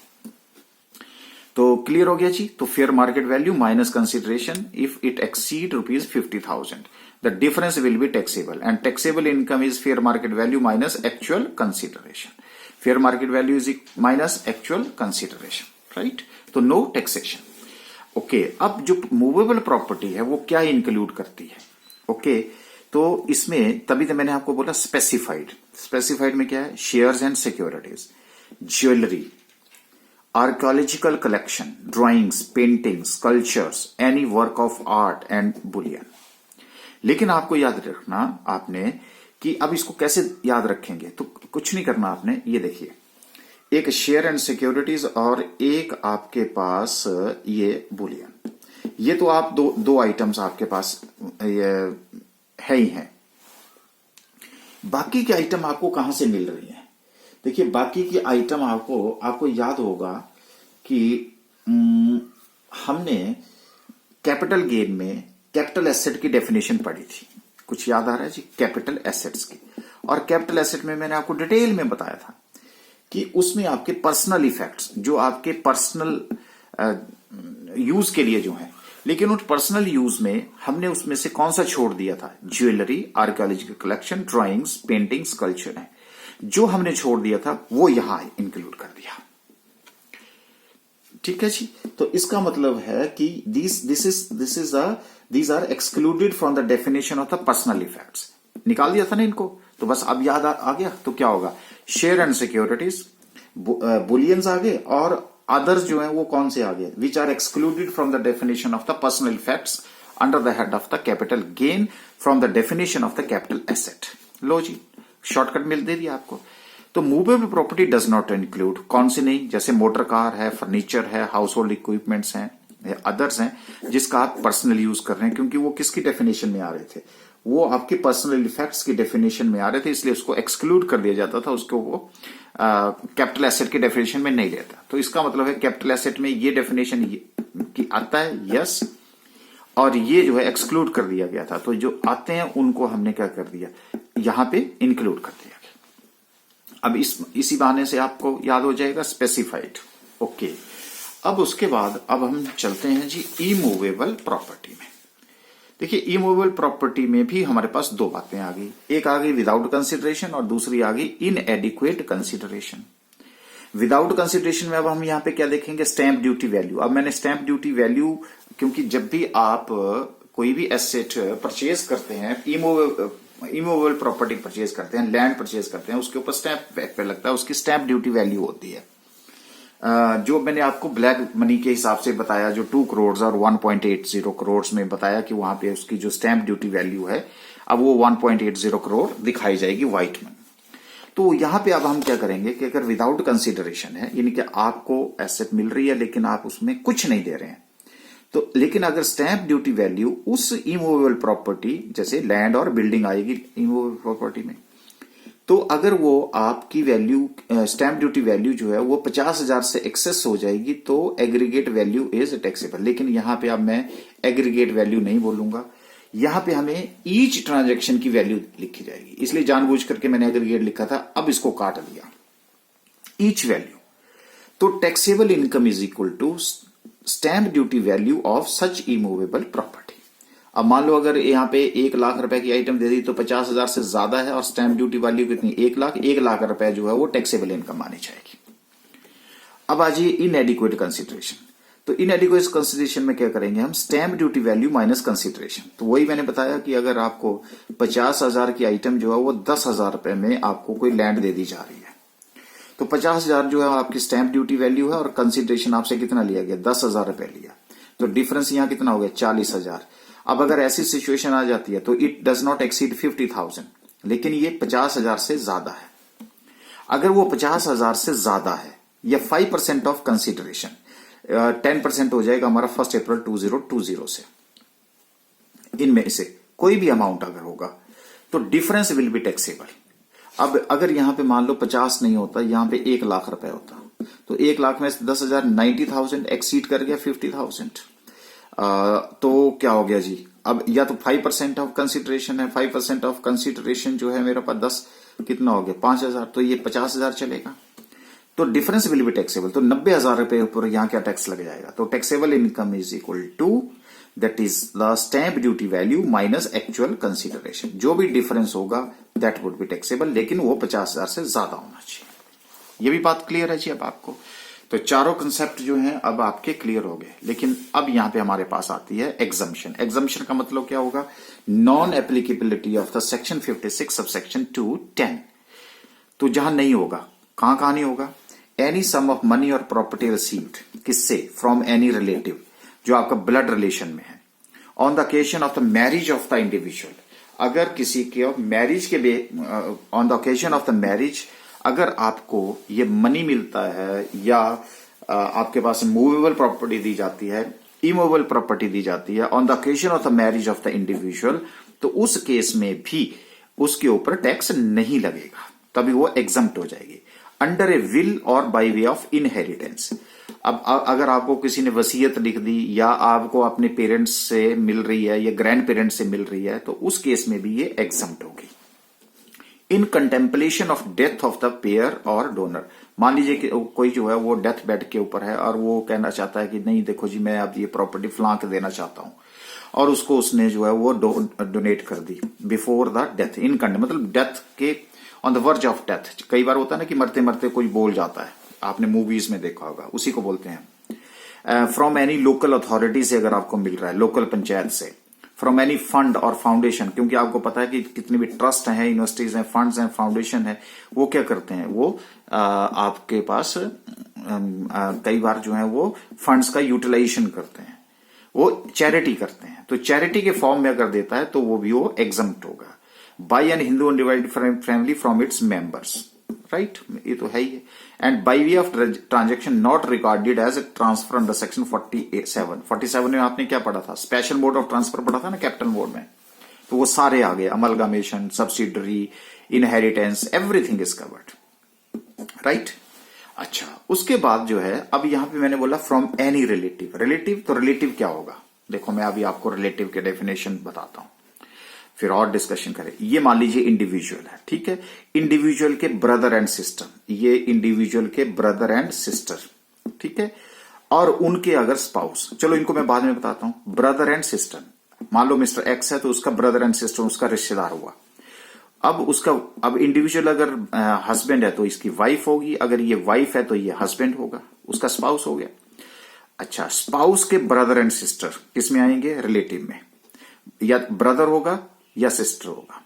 तो क्लियर हो गया जी। तो fair market value minus consideration if it exceed ₹50,000 the difference will be taxable and taxable income is fair market value minus actual consideration. Fair market value is minus actual consideration, right. तो no taxation. Okay, अब जो movable property है वो क्या include करती है? Okay, तो इसमें तभी तो मैंने आपको बोला स्पेसिफाइड। स्पेसिफाइड में क्या है? Shares and securities, jewellery, archaeological collection, drawings, paintings, sculptures, any work of art and Boolean. लेकिन आपको याद रखना आपने कि अब इसको कैसे याद रखेंगे, तो कुछ नहीं करना आपने। ये देखिए, एक शेयर एंड सिक्योरिटीज और एक आपके पास ये बुलियन, ये तो आप दो आइटम्स आपके पास ये है ही है। बाकी के आइटम आपको कहां से मिल रही है? देखिए बाकी की आइटम आपको याद होगा कि हमने कैपिटल गेन में कैपिटल एसेट की डेफिनेशन पढ़ी थी। कुछ याद आ रहा है जी? कैपिटल एसेट्स की। और कैपिटल एसेट में मैंने आपको डिटेल में बताया था कि उसमें आपके पर्सनल इफेक्ट्स जो आपके पर्सनल यूज के लिए जो है, लेकिन उस पर्सनल यूज में हमने उसमें से कौन सा छोड़ दिया था? Jewellery, archaeological collection, drawings, paintings, culture है। जो हमने छोड़ दिया था वो यहां इंक्लूड कर दिया। ठीक है जी। तो इसका मतलब है कि these are excluded from the definition of the personal effects. निकाल दिया था ना इनको, तो बस अब याद आ गया। तो क्या होगा? शेयर एंड सिक्योरिटीज, बुलियंस आ गए, और अदर्स जो है वो कौन से आ गए? Which are excluded from the definition of the personal effects under the head of the capital gain from the definition of the capital asset. लो जी, शॉर्टकट मिल दे दिया आपको। तो movable property does not include, कौन सी नहीं? जैसे मोटर कार है, फर्नीचर है, हाउस होल्ड इक्विपमेंट्स हैं, अदर्स हैं जिसका आप पर्सनल यूज कर रहे हैं, क्योंकि वो किसकी डेफिनेशन में आ रहे थे? वो आपके पर्सनल इफेक्ट्स की डेफिनेशन में आ रहे थे, इसलिए उसको एक्सक्लूड कर दिया जाता था, उसको वो कैपिटल एसेट की डेफिनेशन में नहीं लेता। तो इसका मतलब है कैपिटल एसेट में ये डेफिनेशन की आता है, यस, और ये जो है एक्सक्लूड कर दिया गया था। तो जो आते हैं उनको हमने क्या कर दिया? यहां पे इंक्लूड कर दिया गया। अब इसी बहाने से आपको याद हो जाएगा स्पेसिफाइड। ओके, अब उसके बाद अब हम चलते हैं जी इमूवेबल प्रॉपर्टी में। देखिए इमूवेबल प्रॉपर्टी में भी हमारे पास दो बातें आ गई। एक आ गई विदाउट कंसिडरेशन और दूसरी आ गई इनएडिक्वेट कंसिडरेशन। विदाउट कंसिडरेशन में अब हम यहां पे क्या देखेंगे? Stamp duty value. अब मैंने स्टैंप ड्यूटी वैल्यू, क्योंकि जब भी आप कोई भी एसेट परचेज करते हैं, इमूवेबल प्रॉपर्टी परचेज करते हैं, लैंड परचेज करते हैं, उसके ऊपर स्टैंप पे लगता है, उसकी स्टैंप ड्यूटी वैल्यू होती है। जो मैंने आपको ब्लैक मनी के हिसाब से बताया, जो 2 करोड़ और 1.80 करोड़ में बताया कि वहां पे उसकी जो स्टैंप ड्यूटी वैल्यू है, अब वो 1.80 करोड़ दिखाई जाएगी व्हाइट में। तो यहां पे अब हम क्या करेंगे कि अगर विदाउट कंसिडरेशन है, यानी कि आपको एसेट मिल रही है लेकिन आप उसमें कुछ नहीं दे रहे हैं, तो लेकिन अगर स्टैंप ड्यूटी वैल्यू उस इमूवेबल प्रॉपर्टी, जैसे लैंड और बिल्डिंग आएगी इमूवेबल प्रॉपर्टी में, तो अगर वो आपकी वैल्यू स्टैंप ड्यूटी वैल्यू जो है वो 50,000 से एक्सेस हो जाएगी तो एग्रीगेट वैल्यू इज टैक्सेबल। लेकिन यहां पे अब मैं एग्रीगेट वैल्यू नहीं बोलूंगा, यहां पे हमें ईच ट्रांजैक्शन की वैल्यू लिखी जाएगी, इसलिए जानबूझ करके मैंने एग्रीगेट लिखा था, अब इसको काट दिया ईच वैल्यू। तो taxable income is equal to stamp duty value of such immovable property. अब मान लो अगर यहाँ पे 1 लाख रुपए की आइटम दे दी तो 50,000 से ज्यादा है और स्टैंप ड्यूटी वैल्यू कितनी? 1 लाख रुपए जो है वो टैक्सेबल इनकम मानी जाएगी। अब आ जाइए इनएडिक्वेट कंसिडरेशन। तो इनएडिक्वेट कंसिडरेशन में क्या करेंगे हम? Stamp duty value minus consideration. तो वही मैंने बताया कि अगर आपको 50,000 की आइटम जो है वो 10,000 रुपए में आपको कोई लैंड दे दी जा रही है, तो 50,000 जो है आपकी स्टैंप ड्यूटी वैल्यू है और कंसिडरेशन आपसे कितना लिया गया? 10,000 रुपए लिया। तो डिफरेंस यहां कितना हो गया? 40,000। अब अगर ऐसी सिचुएशन आ जाती है तो इट डज नॉट एक्सीड 50,000, लेकिन ये 50,000 से ज्यादा है। अगर वो 50,000 से ज्यादा है या 5% ऑफ कंसिडरेशन, 10% हो जाएगा हमारा 1 अप्रैल 2020 से, इनमें से कोई भी अमाउंट अगर होगा तो डिफरेंस विल बी टैक्सेबल। अब अगर यहां पे मान लो 50 नहीं होता, यहां पे 1 लाख रुपए होता, तो 1 लाख में 10,000 90,000 एक्सीड कर गया 50,000, तो क्या हो गया जी, अब या तो 5% ऑफ कंसिडरेशन है, 5% ऑफ कंसिडरेशन जो है मेरे पास 10 कितना हो गया 5,000, तो ये 50,000 चलेगा, तो डिफरेंस विल बी टैक्सेबल। तो 90,000 रुपए ऊपर यहां क्या टैक्स लग जाएगा, तो taxable income is equal to that is the stamp duty value minus actual consideration, जो भी डिफरेंस होगा दैट वुड बी टैक्सेबल, लेकिन वो 50,000 से ज्यादा होना चाहिए। ये भी बात क्लियर है जी अब आपको। तो चारों कंसेप्ट जो हैं अब आपके क्लियर हो गए, लेकिन अब यहां पे हमारे पास आती है एग्जम्पशन। एग्जम्पशन का मतलब क्या होगा, non applicability of the section 56 sub section 210। तो जहां नहीं होगा, कहां नहीं होगा, एनी सम ऑफ मनी और प्रॉपर्टी रिसीव्ड, किससे, फ्रॉम एनी रिलेटिव, जो आपका ब्लड रिलेशन में है, on the occasion of the marriage of the individual, अगर किसी के मैरिज के on the occasion of the marriage अगर आपको ये मनी मिलता है या आपके पास मूवेबल प्रॉपर्टी दी जाती है, इमूवेबल प्रॉपर्टी दी जाती है on the occasion of the marriage of the individual, तो उस केस में भी उसके ऊपर टैक्स नहीं लगेगा, तभी वो एग्जम्प्ट हो जाएगी अंडर ए विल और बाय वे ऑफ इनहेरिटेंस। अब अगर आपको किसी ने वसीयत लिख दी या आपको अपने पेरेंट्स से मिल रही है या ग्रैंड पेरेंट्स से मिल रही है, तो उस केस में भी ये एग्जम्प्ट होगी। In contemplation of death of the payer और डोनर, मान लीजिए कि कोई जो है वो डेथ बेड के ऊपर है और वो कहना चाहता है कि नहीं देखो जी मैं अब ये प्रॉपर्टी फलां के देना चाहता हूं, और उसको उसने जो है वो डोनेट कर दी बिफोर द डेथ, इन मतलब डेथ के on the verge of death. कई बार होता है ना कि मरते मरते कोई बोल जाता है, आपने मूवीज में देखा होगा, उसी को बोलते हैं। फ्रॉम एनी लोकल अथॉरिटी से अगर आपको मिल रहा है, लोकल पंचायत से, फ्रॉम एनी फंड और फाउंडेशन, क्योंकि आपको पता है कि कितने भी ट्रस्ट हैं, यूनिवर्सिटीज हैं, फंड्स हैं, फाउंडेशन है, वो क्या करते हैं, वो आपके पास कई बार जो है वो फंड्स का यूटिलाइजेशन करते हैं, वो चैरिटी करते हैं, तो चैरिटी के फॉर्म में अगर देता है तो वो भी वो एग्जम्प्ट होगा। By an Hindu undivided family from its members, right, ये तो है ही है। And by way of transaction not recorded as a transfer under section 47 में आपने क्या पढ़ा था, स्पेशल मोड ऑफ ट्रांसफर पढ़ा था ना कैपिटल मोड में, तो वो सारे आ गए, amalgamation, subsidiary, inheritance, everything is covered, right. अच्छा, उसके बाद जो है अब यहां पे मैंने बोला फ्रॉम एनी रिलेटिव, रिलेटिव तो रिलेटिव क्या होगा, देखो मैं अभी आपको रिलेटिव के डेफिनेशन बताता हूं, फिर और डिस्कशन करें। ये मान लीजिए इंडिविजुअल है, ठीक है, इंडिविजुअल के ब्रदर एंड सिस्टर, ये इंडिविजुअल के ब्रदर एंड सिस्टर, ठीक है, और उनके अगर स्पाउस, चलो इनको मैं बाद में बताता हूं। ब्रदर एंड सिस्टर, मान लो मिस्टर एक्स है तो उसका ब्रदर एंड सिस्टर उसका रिश्तेदार हुआ। अब इंडिविजुअल अगर हस्बैंड है तो इसकी वाइफ होगी, अगर ये वाइफ है तो ये हस्बैंड होगा, उसका स्पाउस हो गया। अच्छा, स्पाउस के ब्रदर एंड सिस्टर किस में आएंगे, रिलेटिव में, या ब्रदर होगा या सिस्टर होगा।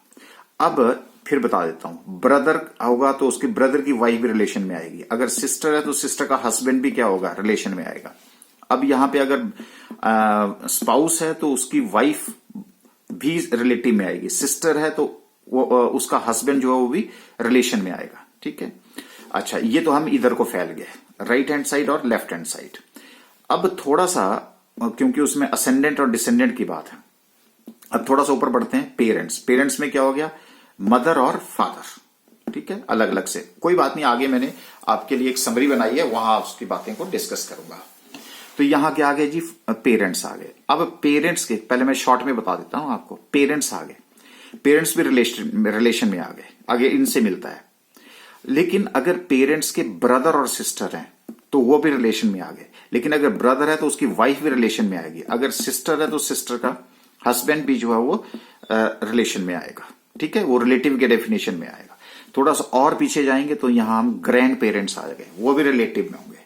अब फिर बता देता हूं, ब्रदर होगा तो उसकी ब्रदर की वाइफ भी रिलेशन में आएगी, अगर सिस्टर है तो सिस्टर का हस्बैंड भी क्या होगा, रिलेशन में आएगा। अब यहां पे अगर स्पाउस है तो उसकी वाइफ भी रिलेटिव में आएगी, सिस्टर है तो वो उसका हस्बैंड जो है वो भी रिलेशन में आएगा, ठीक है। अच्छा, ये तो हम इधर को फैल गए, राइट हैंड साइड और लेफ्ट हैंड साइड। अब थोड़ा सा, क्योंकि उसमें असेंडेंट और डिसेंडेंट की बात है, अब थोड़ा सा ऊपर बढ़ते हैं। पेरेंट्स, पेरेंट्स में क्या हो गया, मदर और फादर, ठीक है, अलग अलग से, कोई बात नहीं, आगे मैंने आपके लिए एक समरी बनाई है, वहां उसकी बातें को डिस्कस करूंगा। तो यहां क्या आ गए जी, पेरेंट्स आ गए। अब पेरेंट्स के पहले मैं शॉर्ट में बता देता हूं आपको, पेरेंट्स आ गए, पेरेंट्स भी रिलेशन में आ गए, आगे इनसे मिलता है। लेकिन अगर पेरेंट्स के ब्रदर और सिस्टर हैं तो वो भी रिलेशन में आ गए, लेकिन अगर ब्रदर है तो उसकी वाइफ भी रिलेशन में आएगी, अगर सिस्टर है तो सिस्टर का हस्बैंड भी जो है वो रिलेशन में आएगा, ठीक है, वो रिलेटिव के डेफिनेशन में आएगा। थोड़ा सा और पीछे जाएंगे तो यहां हम ग्रैंड पेरेंट्स आ गए, वो भी रिलेटिव में होंगे।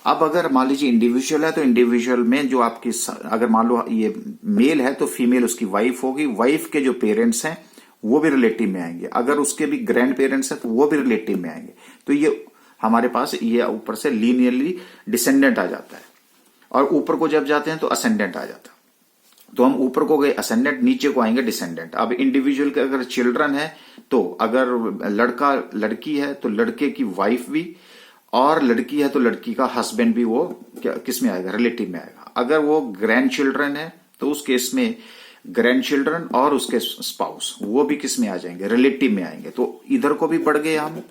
अब अगर मान लीजिए इंडिविजुअल है तो इंडिविजुअल में जो आपकी, अगर मान लो ये मेल है तो फीमेल उसकी वाइफ होगी, वाइफ के जो पेरेंट्स हैं वो भी रिलेटिव में आएंगे, अगर उसके भी ग्रैंड पेरेंट्स हैं तो वो भी रिलेटिव में आएंगे। तो ये हमारे पास ये ऊपर से लीनियरली डिसेंडेंट आ जाता है, और ऊपर को जब जाते हैं तो असेंडेंट आ जाता है। तो हम ऊपर को गए असेंडेंट, नीचे को आएंगे डिसेंडेंट। अब इंडिविजुअल के अगर चिल्ड्रन है तो अगर लड़का लड़की है तो लड़के की वाइफ भी, और लड़की है तो लड़की का हस्बैंड भी, वो किस में आएगा, रिलेटिव में आएगा। अगर वो ग्रैंड चिल्ड्रन है तो उस केस में ग्रैंड चिल्ड्रन और उसके स्पाउस वो भी किस में आ जाएंगे, रिलेटिव में आएंगे। तो इधर को भी बढ़ गए हम,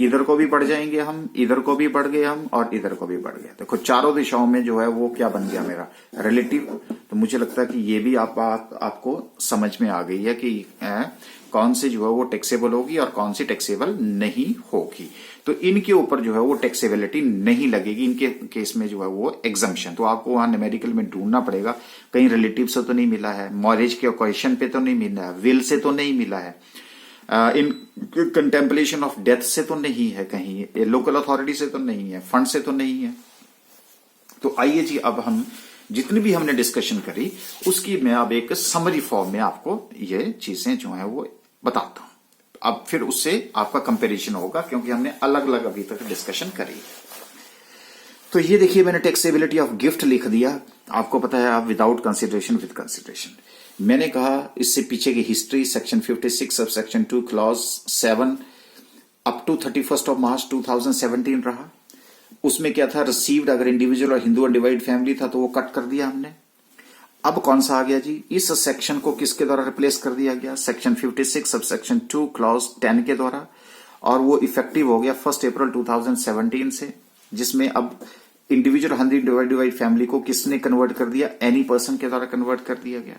इधर को भी बढ़ जाएंगे हम, इधर को भी बढ़ गए हम, और इधर को भी बढ़ गए। देखो चारों दिशाओं में जो है वो क्या बन गया मेरा, रिलेटिव। तो मुझे लगता है कि ये भी आपको समझ में आ गई है कि कौन सी जो है वो टैक्सेबल होगी और कौन सी टैक्सेबल नहीं होगी। तो इनके ऊपर जो है वो टैक्सेबिलिटी नहीं लगेगी, इनके केस में जो है वो एग्जम्पशन। तो आपको वहां न्यूमेरिकल में ढूंढना पड़ेगा, कहीं रिलेटिव से तो नहीं मिला है, मैरिज के क्वेश्चन पे तो नहीं मिला है, विल से तो नहीं मिला है, इन कंटेम्पलेशन ऑफ डेथ से तो नहीं है, कहीं लोकल अथॉरिटी से तो नहीं है, फंड से तो नहीं है। तो आइए जी, अब हम जितनी भी हमने डिस्कशन करी उसकी मैं अब एक समरी फॉर्म में आपको ये चीजें जो है वो बताता हूं। अब फिर उससे आपका कंपैरिजन होगा, क्योंकि हमने अलग अलग अभी तक डिस्कशन करी। तो ये देखिए, मैंने टैक्सेबिलिटी ऑफ गिफ्ट लिख दिया। आपको पता है, आप विदाउट कंसिडरेशन, विद कंसिडरेशन। मैंने कहा इससे पीछे की history section 56 sub section 2 clause 7 up to 31 March 2017 रहा। उसमें क्या था, रिसीव्ड अगर इंडिविजुअल और हिंदू अनडिवाइड फैमिली था तो वो कट कर दिया हमने। अब कौन सा आ गया जी, इस सेक्शन को किसके द्वारा रिप्लेस कर दिया गया, सेक्शन 56 सब सेक्शन 2 क्लॉज 10 के द्वारा, और वो इफेक्टिव हो गया 1 अप्रैल 2017 से, जिसमें अब इंडिविजुअल अनडिवाइड फैमिली को किसने कन्वर्ट कर दिया, एनी पर्सन के द्वारा कन्वर्ट कर दिया गया।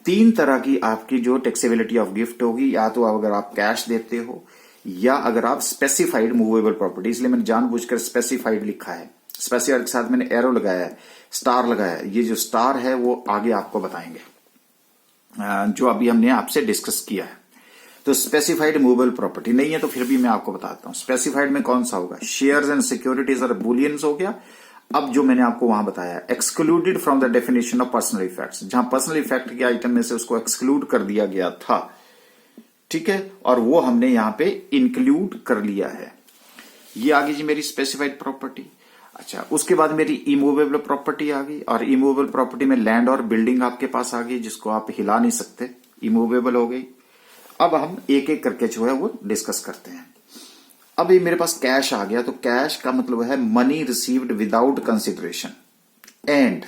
3 तरह की आपकी जो टैक्सेबिलिटी ऑफ गिफ्ट होगी, या तो अगर आप कैश देते हो, या अगर आप स्पेसिफाइड मूवेबल प्रॉपर्टी, इसलिए मैंने जानबूझकर स्पेसिफाइड लिखा है, स्पेसिफाइड के साथ मैंने एरो लगाया है, स्टार लगाया है। ये जो स्टार है वो आगे आपको बताएंगे, जो अभी हमने आपसे डिस्कस किया है। तो स्पेसिफाइड मूवेबल प्रॉपर्टी नहीं है तो फिर भी मैं आपको बताता हूं। स्पेसिफाइड में कौन सा होगा, शेयर्स एंड सिक्योरिटीज और बुलियंस हो गया। अब जो मैंने आपको वहां बताया, excluded from the definition of personal effects, जहां पर्सनल इफेक्ट के आइटम में से उसको एक्सक्लूड कर दिया गया था, ठीक है, और वो हमने यहां पे इंक्लूड कर लिया है। ये आ गई जी मेरी स्पेसिफाइड प्रॉपर्टी। अच्छा, उसके बाद मेरी इमूवेबल प्रॉपर्टी आ गई, और इमूवेबल प्रॉपर्टी में लैंड और बिल्डिंग आपके पास आ गई जिसको आप हिला नहीं सकते, इमूवेबल हो गई। अब हम एक एक करके जो है वो डिस्कस करते हैं। अब ये मेरे पास कैश आ गया, तो कैश का मतलब है money received without consideration and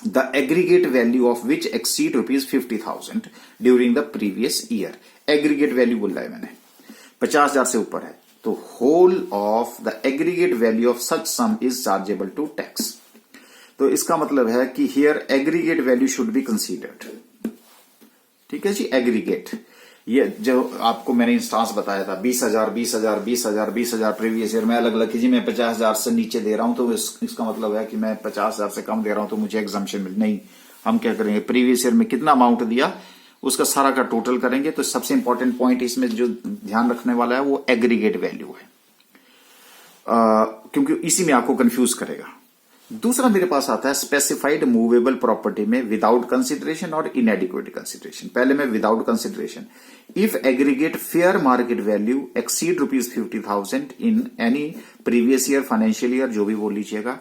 the aggregate value of which exceed ₹50,000 during the previous year. Aggregate value बोल रहा है मैंने, 50,000 से ऊपर है तो whole of the aggregate value of such sum is chargeable to tax. तो इसका मतलब है कि here aggregate value should be considered. ठीक है जी, एग्रीगेट, ये जो आपको मैंने इंस्टांस बताया था 20,000 20,000 20,000 20,000 प्रीवियस ईयर में अलग अलग की जी, मैं 50,000 से नीचे दे रहा हूं तो इसका मतलब है कि मैं 50,000 से कम दे रहा हूं तो मुझे एग्जम्पशन मिल नहीं। हम क्या करेंगे, प्रीवियस ईयर में कितना अमाउंट दिया उसका सारा का टोटल करेंगे। तो सबसे इंपॉर्टेंट पॉइंट इसमें जो ध्यान रखने वाला है वो एग्रीगेट वैल्यू है, क्योंकि इसी में आपको कंफ्यूज करेगा। दूसरा मेरे पास आता है स्पेसिफाइड मूवेबल प्रॉपर्टी में विदाउट कंसिडरेशन और इनएडिक्वेट कंसिडरेशन। पहले में without consideration, if aggregate fair market value exceed ₹50,000 in any previous year financial year, जो भी बोल लीजिएगा,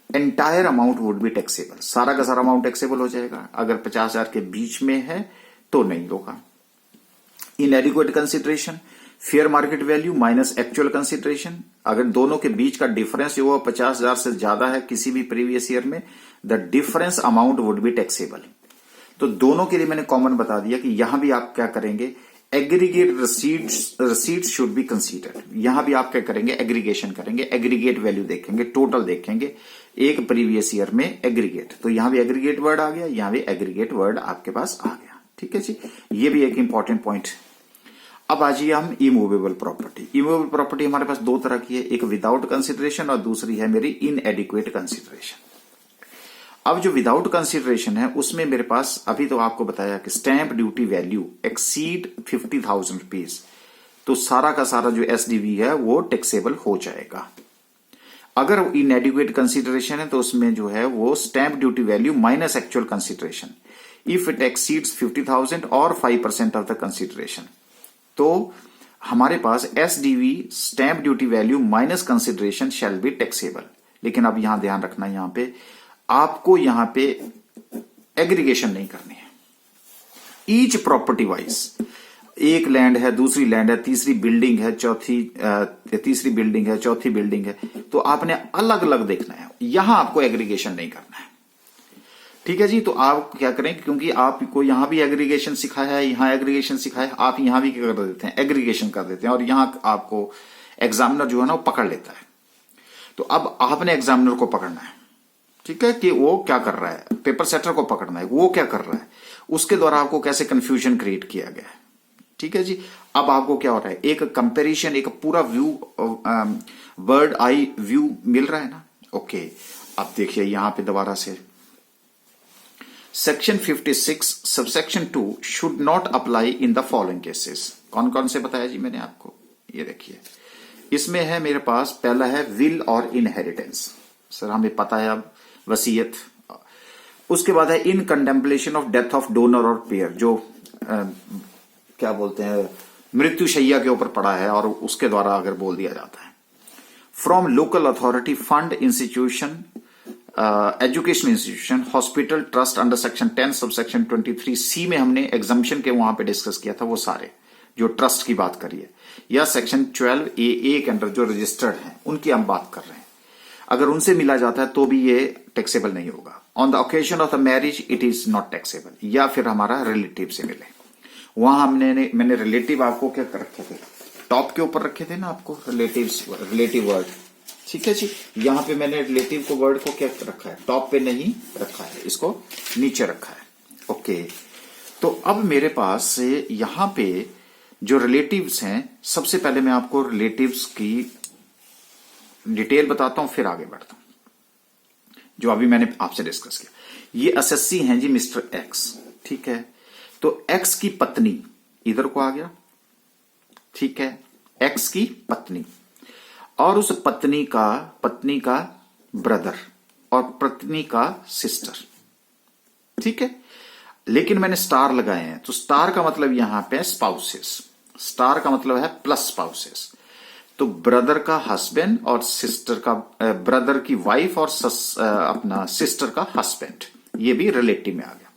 entire amount would be taxable, सारा का सारा अमाउंट टैक्सेबल हो जाएगा। अगर 50,000 के बीच में है तो नहीं होगा। इनएडिक्वेट consideration, fair market value minus actual consideration, अगर दोनों के बीच का डिफरेंस जो 50,000 से ज्यादा है किसी भी प्रीवियस ईयर में, the difference amount would be taxable. तो दोनों के लिए मैंने कॉमन बता दिया कि यहां भी आप क्या करेंगे, aggregate receipts should be considered. यहां भी आप क्या करेंगे, एग्रीगेशन करेंगे, एग्रीगेट वैल्यू देखेंगे, टोटल देखेंगे एक प्रीवियस ईयर में एग्रीगेट। तो यहां भी एग्रीगेट वर्ड आ गया, यहां भी एग्रीगेट वर्ड आपके पास आ गया। ठीक है जी, ये भी एक इंपॉर्टेंट पॉइंट। अब आ जाइए हम इमूवेबल प्रॉपर्टी। इमूवेबल प्रॉपर्टी हमारे पास 2 तरह की है, एक विदाउट कंसिडरेशन और दूसरी है मेरी इनएडिक्वेट कंसिडरेशन। अब जो विदाउट कंसिडरेशन है उसमें मेरे पास अभी तो आपको बताया कि स्टैंप ड्यूटी वैल्यू एक्सीड ₹50,000, तो सारा का सारा जो एसडीवी है वो टैक्सेबल हो जाएगा। अगर इनएडिक्वेट कंसिडरेशन है तो उसमें जो है वो stamp duty value minus actual consideration, if it exceeds 50,000 और 5% ऑफ द कंसिडरेशन, तो हमारे पास SDV stamp duty value minus consideration shall be taxable. लेकिन अब यहां ध्यान रखना, यहां पे आपको यहां पे एग्रीगेशन नहीं करनी है। ईच प्रॉपर्टी वाइज, एक लैंड है, दूसरी लैंड है, तीसरी बिल्डिंग है, तीसरी बिल्डिंग है, चौथी बिल्डिंग है, तो आपने अलग अलग देखना है, यहां आपको एग्रीगेशन नहीं करना है। ठीक है जी। तो आप क्या करें, क्योंकि आपको यहां भी एग्रीगेशन सिखाया है, यहां एग्रीगेशन सिखाया है, आप यहां भी क्या कर देते हैं, एग्रीगेशन कर देते हैं, और यहां आपको एग्जामिनर जो है ना वो पकड़ लेता है। तो अब आपने एग्जामिनर को पकड़ना है, ठीक है, कि वो क्या कर रहा है, पेपर सेटर को पकड़ना है, वो क्या कर रहा है, उसके द्वारा आपको कैसे कंफ्यूजन क्रिएट किया गया है। ठीक है जी। अब आपको क्या हो रहा है, एक कंपैरिजन, एक पूरा व्यू, बर्ड आई व्यू मिल रहा है ना। ओके, अब देखिए यहां पे दोबारा से section 56 subsection 2 should not apply in the following cases. कौन कौन से बताया जी मैंने आपको, ये देखिए इसमें है मेरे पास, पहला है विल और इनहेरिटेंस, सर हमें पता है अब, वसीयत। उसके बाद है in contemplation of death of donor और पेयर, जो क्या बोलते हैं, मृत्यु शैया के ऊपर पड़ा है और उसके द्वारा अगर बोल दिया जाता है। From local authority, fund, institution, education institution, hospital, trust under section 10 subsection 23C में हमने एग्जम्पशन के वहां पे डिस्कस किया था, वो सारे जो ट्रस्ट की बात करी है, या सेक्शन 12AA के अंदर जो रजिस्टर्ड हैं उनकी हम बात कर रहे हैं। अगर उनसे मिला जाता है तो भी ये टैक्सेबल नहीं होगा। On the occasion of the marriage it is not taxable, या फिर हमारा रिलेटिव से मिले, वहां मैंने रिलेटिव आपको क्या कर रखे थे, टॉप के ऊपर रखे थे ना आपको रिलेटिव वर्ड। ठीक है जी। यहां पे मैंने रिलेटिव को वर्ड को क्या रखा है, टॉप पे नहीं रखा है, इसको नीचे रखा है। ओके, तो अब मेरे पास यहां पे जो रिलेटिव्स हैं, सबसे पहले मैं आपको रिलेटिव्स की डिटेल बताता हूं, फिर आगे बढ़ता हूं, जो अभी मैंने आपसे डिस्कस किया। ये एसएससी हैं जी मिस्टर एक्स, ठीक है। तो एक्स की पत्नी इधर को आ गया, ठीक है, एक्स की पत्नी, और उस पत्नी का ब्रदर और पत्नी का सिस्टर, ठीक है। लेकिन मैंने स्टार लगाए हैं, तो स्टार का मतलब यहां पे स्पाउसेस, स्टार का मतलब है प्लस स्पाउसेस। तो ब्रदर का हस्बैंड और सिस्टर का, ब्रदर की वाइफ और अपना सिस्टर का हस्बैंड, ये भी रिलेटिव में आ गया।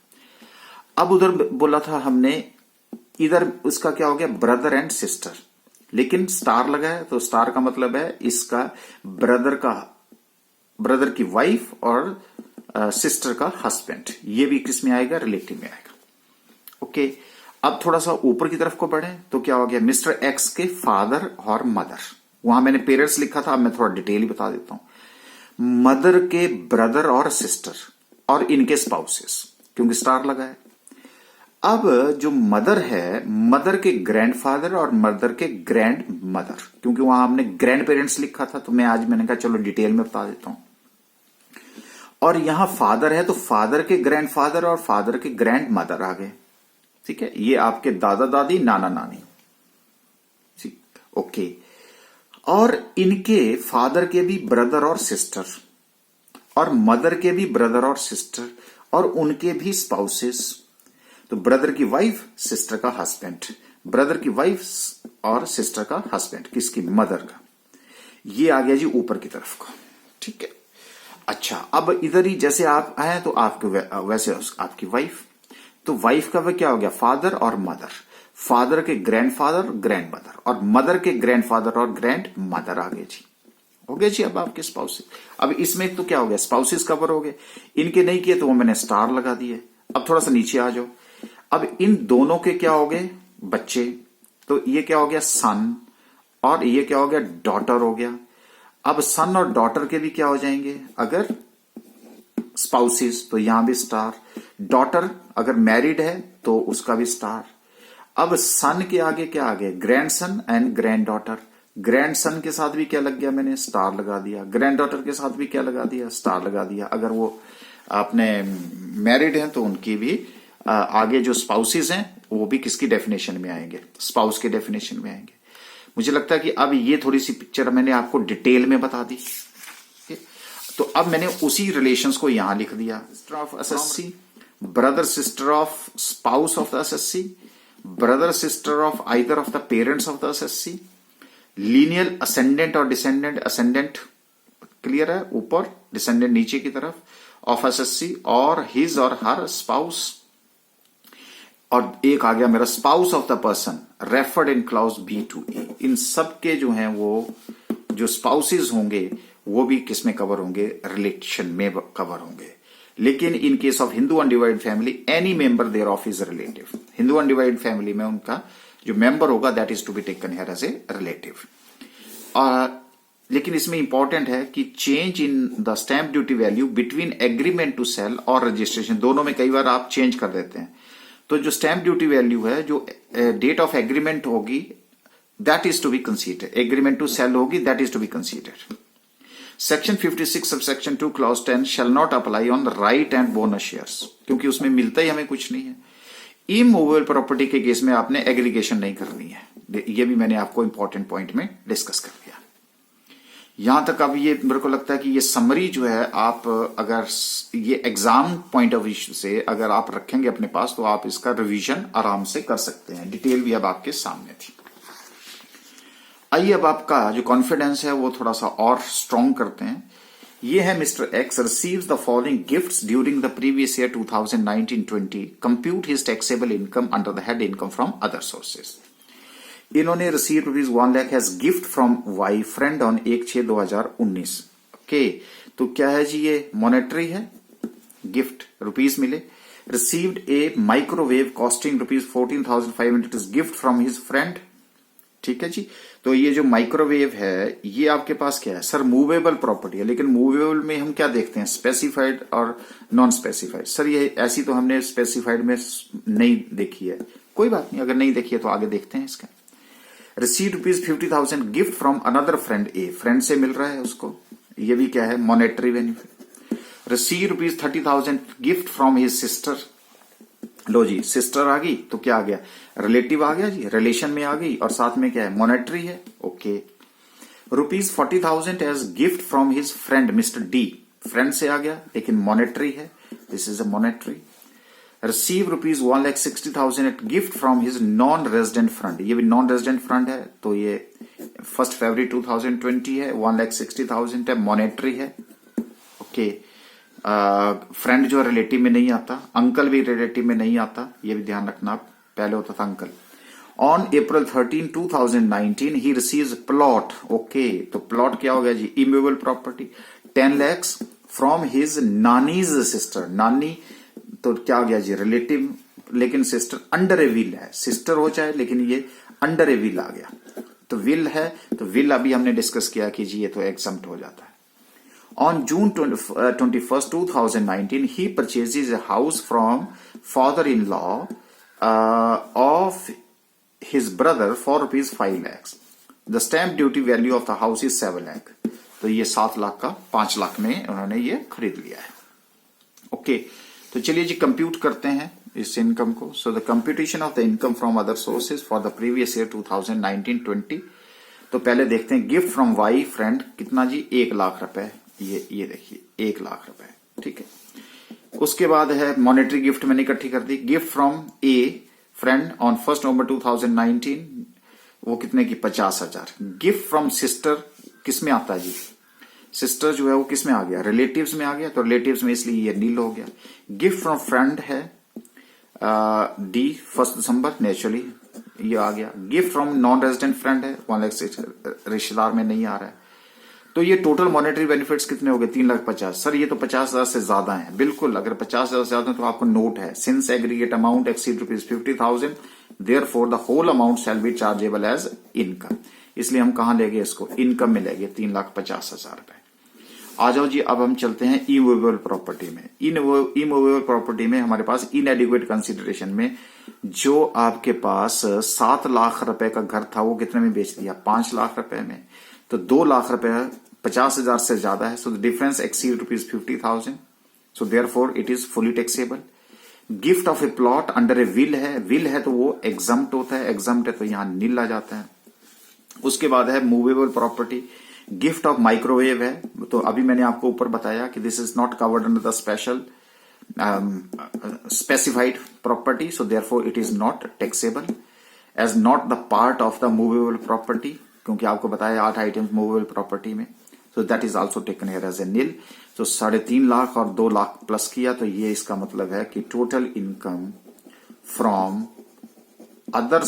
अब उधर बोला था हमने, इधर उसका क्या हो गया, ब्रदर एंड सिस्टर, लेकिन स्टार लगा है, तो स्टार का मतलब है इसका ब्रदर की वाइफ और सिस्टर का हस्बैंड, ये भी किस में आएगा, रिलेटिव में आएगा। ओके, अब थोड़ा सा ऊपर की तरफ को बढ़े तो क्या हो गया, मिस्टर एक्स के फादर और मदर, वहां मैंने पेरेंट्स लिखा था, अब मैं थोड़ा डिटेल ही बता देता हूं। मदर के ब्रदर और सिस्टर और इनके स्पाउसेस, क्योंकि स्टार लगा है। अब जो मदर है, मदर के ग्रैंडफादर और मदर के ग्रैंड मदर, क्योंकि वहां हमने ग्रैंड पेरेंट्स लिखा था, तो मैंने कहा चलो डिटेल में बता देता हूं। और यहां फादर है, तो फादर के ग्रैंडफादर और फादर के ग्रैंड मदर आ गए, ठीक है। ये आपके दादा दादी, नाना नानी, ठीक, ओके। और इनके फादर के भी ब्रदर और सिस्टर, और मदर के भी ब्रदर और सिस्टर, और उनके भी स्पाउसेस। तो ब्रदर की वाइफ, सिस्टर का हस्बैंड, ब्रदर की वाइफ और सिस्टर का हस्बैंड, किसकी, मदर का। ये आ गया जी ऊपर की तरफ का, ठीक है। अच्छा, अब इधर ही जैसे आप आए तो आपके वैसे आपकी वाइफ, तो वाइफ का वह क्या हो गया, फादर और मदर, फादर के ग्रैंडफादर, ग्रैंड मदर, और मदर के ग्रैंडफादर और ग्रैंड मदर आ गए जी, हो गए जी। अब आपके स्पाउसेस, अब इसमें तो क्या हो गया, स्पाउसेस कवर हो गए। इनके नहीं किए तो वो मैंने स्टार लगा दिए। अब थोड़ा सा नीचे आ जाओ, अब इन दोनों के क्या हो गए, बच्चे, तो ये क्या हो गया, सन, और ये क्या हो गया, डॉटर हो गया। अब सन और डॉटर के भी क्या हो जाएंगे, अगर स्पाउसेस, तो यहां भी स्टार। डॉटर अगर मैरिड है तो उसका भी स्टार। अब सन के आगे क्या आ गए, grand son and grand daughter. Grand son के साथ भी क्या लग गया, मैंने स्टार लगा दिया। ग्रैंड डॉटर के साथ भी क्या लगा दिया, स्टार लगा दिया। अगर वो अपने मैरिड हैं तो उनकी भी आगे जो स्पाउसेस हैं वो भी किसकी डेफिनेशन में आएंगे, स्पाउस के डेफिनेशन में आएंगे। मुझे लगता है कि अब ये थोड़ी सी पिक्चर मैंने आपको डिटेल में बता दी। तो अब मैंने उसी रिलेशंस को यहां लिख दिया, sister of SSC, brother sister of spouse of the assessee, brother sister of either of the parents of the assessee, lineal ascendant और डिसेंडेंट। असेंडेंट क्लियर है ऊपर, डिसेंडेंट नीचे की तरफ, ऑफ एसएससी और हिज और हर स्पाउस, और एक आ गया मेरा spouse of the person referred in clause B to A. इन सब के जो हैं वो जो स्पाउसेस होंगे वो भी किसमें कवर होंगे, रिलेशन में कवर होंगे। लेकिन in case of Hindu undivided family any member thereof is relative. Hindu undivided family में उनका जो मेंबर होगा that is to be taken here as a relative. लेकिन इसमें इंपॉर्टेंट है कि change in the stamp duty value between agreement to sale और registration, दोनों में कई बार आप चेंज कर देते हैं। तो जो स्टैंप ड्यूटी वैल्यू है जो डेट ऑफ एग्रीमेंट होगी that is to be considered, agreement to sale होगी that is to be considered. Section 56 sub section 2 clause 10 shall not apply on right and bonus shares, क्योंकि उसमें मिलता ही हमें कुछ नहीं है। इमूवेबल प्रॉपर्टी के केस में आपने एग्रीगेशन नहीं करनी है, ये भी मैंने आपको इंपॉर्टेंट पॉइंट में डिस्कस कर दिया। यहां तक अब ये मेरे को लगता है कि ये समरी जो है आप अगर ये एग्जाम पॉइंट ऑफ व्यू से अगर आप रखेंगे अपने पास तो आप इसका रिवीजन आराम से कर सकते हैं। डिटेल भी अब आपके सामने थी। आइए अब आपका जो कॉन्फिडेंस है वो थोड़ा सा और स्ट्रॉन्ग करते हैं। ये है mister X receives the following gifts during the previous year 2019-20, compute his taxable income under the head income from other sources. इन्होंने receive ₹1 lakh as gift from Y friend on 1/6/2019। Okay, तो क्या है जी, ये मॉनेटरी है, गिफ्ट रुपीज मिले। Received a microwave costing ₹14,500 is gift from his friend. ठीक है जी, तो ये जो माइक्रोवेव है ये आपके पास क्या है सर, मूवेबल प्रॉपर्टी है। लेकिन मूवेबल में हम क्या देखते हैं, स्पेसिफाइड और नॉन स्पेसिफाइड। सर ये ऐसी तो हमने स्पेसिफाइड में नहीं देखी है, कोई बात नहीं, अगर नहीं देखी है तो आगे देखते हैं इसका। Receive ₹50,000 gift from another friend A, friend से मिल रहा है उसको, ये भी क्या है, monetary benefit. Receive ₹30,000 gift from his sister, लो जी सिस्टर आ गई तो क्या आ गया, रिलेटिव आ गया जी, रिलेशन में आ गई और साथ में क्या है, मॉनेटरी है। Okay, ₹40,000 as gift from his friend mister D, friend से आ गया लेकिन मॉनेटरी है, this is a monetary. Receive ₹1,60,000 at gift from his non resident friend, ये भी नॉन रेजिडेंट फ्रेंड है तो ये 1 फरवरी 2020 है, 1,60,000 है, मॉनेटरी है। ओके, फ्रेंड जो रिलेटिव में नहीं आता, अंकल भी रिलेटिव में नहीं आता, ये भी ध्यान रखना, पहले होता था अंकल। ऑन April 13, 2019 ही रिसीव्स प्लॉट। ओके, तो प्लॉट क्या हो गया जी, immovable property, 10 lakh from his नानीज सिस्टर। नानी तो क्या हो गया जी, रिलेटिव, लेकिन सिस्टर अंडर ए विल है, सिस्टर हो चाहे लेकिन ये अंडर ए विल आ गया, तो विल है, तो विल अभी हमने डिस्कस किया कि जी ये तो एग्जम्प्ट हो जाता है। On June 21st, 2019, he purchases a house from father-in-law of his brother for ₹5 lakhs. The stamp duty value of the house is 7 lakh. तो ये 7 लाख का 5 लाख में उन्होंने ये खरीद लिया है। ओके, तो चलिए जी कंप्यूट करते हैं इस इनकम को। So the computation of the income from other sources for the previous year 2019-20। तो पहले देखते हैं गिफ्ट फ्रॉम वाई फ्रेंड कितना जी, 1 लाख रुपए, ये देखिए 1 लाख रुपए, ठीक है। उसके बाद है मॉनेटरी गिफ्ट मैंने इकट्ठी कर दी, gift from a friend on 1 November 2019, वो कितने की, 50,000। गिफ्ट फ्रॉम सिस्टर किसमें आता है जी, सिस्टर जो है वो किसमें आ गया, रिलेटिव्स में आ गया, तो रिलेटिव्स में इसलिए ये नील हो गया। गिफ्ट फ्रॉम फ्रेंड है डी 1 दिसंबर, नेचुरली ये आ गया। Gift from non resident friend है 1 लाख, रिश्तेदार में नहीं आ रहा है, तो ये टोटल मॉनेटरी बेनिफिट्स कितने हो गए, 3,50,000। सर ये तो 50,000 से ज्यादा है, बिल्कुल, अगर 50,000 से ज्यादा तो आपको नोट है, since aggregate amount exceed ₹50,000 therefore the whole amount shall be chargeable as income. इसलिए हम कहां ले गए इसको, इनकम में ले गए 3,50,000 रुपए। आ जाओ जी, अब हम चलते हैं इमूवेबल प्रॉपर्टी में। इमूवेबल प्रॉपर्टी में हमारे पास इनएडिक्वेट कंसिडरेशन में जो आपके पास 7 लाख रुपए का घर था वो कितने में बेच दिया, 5 लाख रुपए में, तो 2 लाख रुपए 50,000 से ज्यादा है, सो the difference exceed ₹50,000, so therefore it is fully taxable. Gift of A plot under a will है, विल है तो वो एग्जम्प्ट होता है, एग्जम्प्ट है तो यहां नील आ जाता है। उसके बाद है movable property, gift of microwave है, तो अभी मैंने आपको ऊपर बताया कि this is not covered under the special specified property, so therefore it is not taxable as not the part of the movable property, क्योंकि आपको बताया 8 आइटम्स मूवेबल प्रॉपर्टी में, so that is also taken here as a nil. तो 3.5 लाख और 2 lakh plus किया, तो ये इसका मतलब है कि total income from other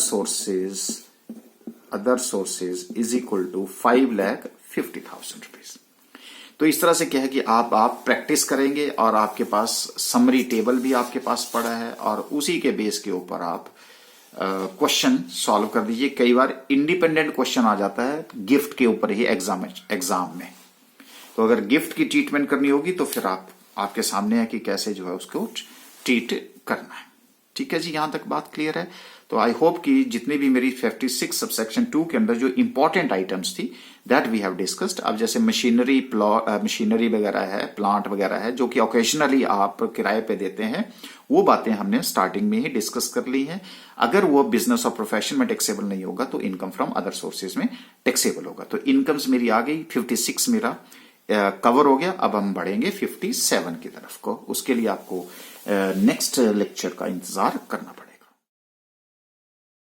sources is equal to 5,50,000 rupees. तो इस तरह से क्या है कि आप प्रैक्टिस करेंगे और आपके पास समरी टेबल भी आपके पास पड़ा है और उसी के बेस के ऊपर आप क्वेश्चन सॉल्व कर दीजिए। कई बार इंडिपेंडेंट क्वेश्चन आ जाता है गिफ्ट के ऊपर ही एग्जाम में, तो अगर गिफ्ट की ट्रीटमेंट करनी होगी तो फिर आपके सामने है कि कैसे जो है उसको ट्रीट करना है। ठीक है जी, यहां तक बात क्लियर है। तो आई होप कि जितनी भी मेरी 56 सबसेक्शन 2 के अंदर जो इंपॉर्टेंट आइटम्स थी दैट वी हैव डिस्कस्ड। अब जैसे मशीनरी वगैरह है, प्लांट वगैरह है, जो कि ओकेजनली आप किराए पे देते हैं, वो बातें हमने स्टार्टिंग में ही डिस्कस कर ली हैं। अगर वो बिजनेस और प्रोफेशन में टैक्सेबल नहीं होगा तो इनकम फ्रॉम अदर सोर्सेज में टैक्सेबल होगा। तो इनकम्स मेरी आ गई, 56 मेरा कवर हो गया। अब हम बढ़ेंगे 57 की तरफ को, उसके लिए आपको नेक्स्ट लेक्चर का इंतजार करना पड़ेगा।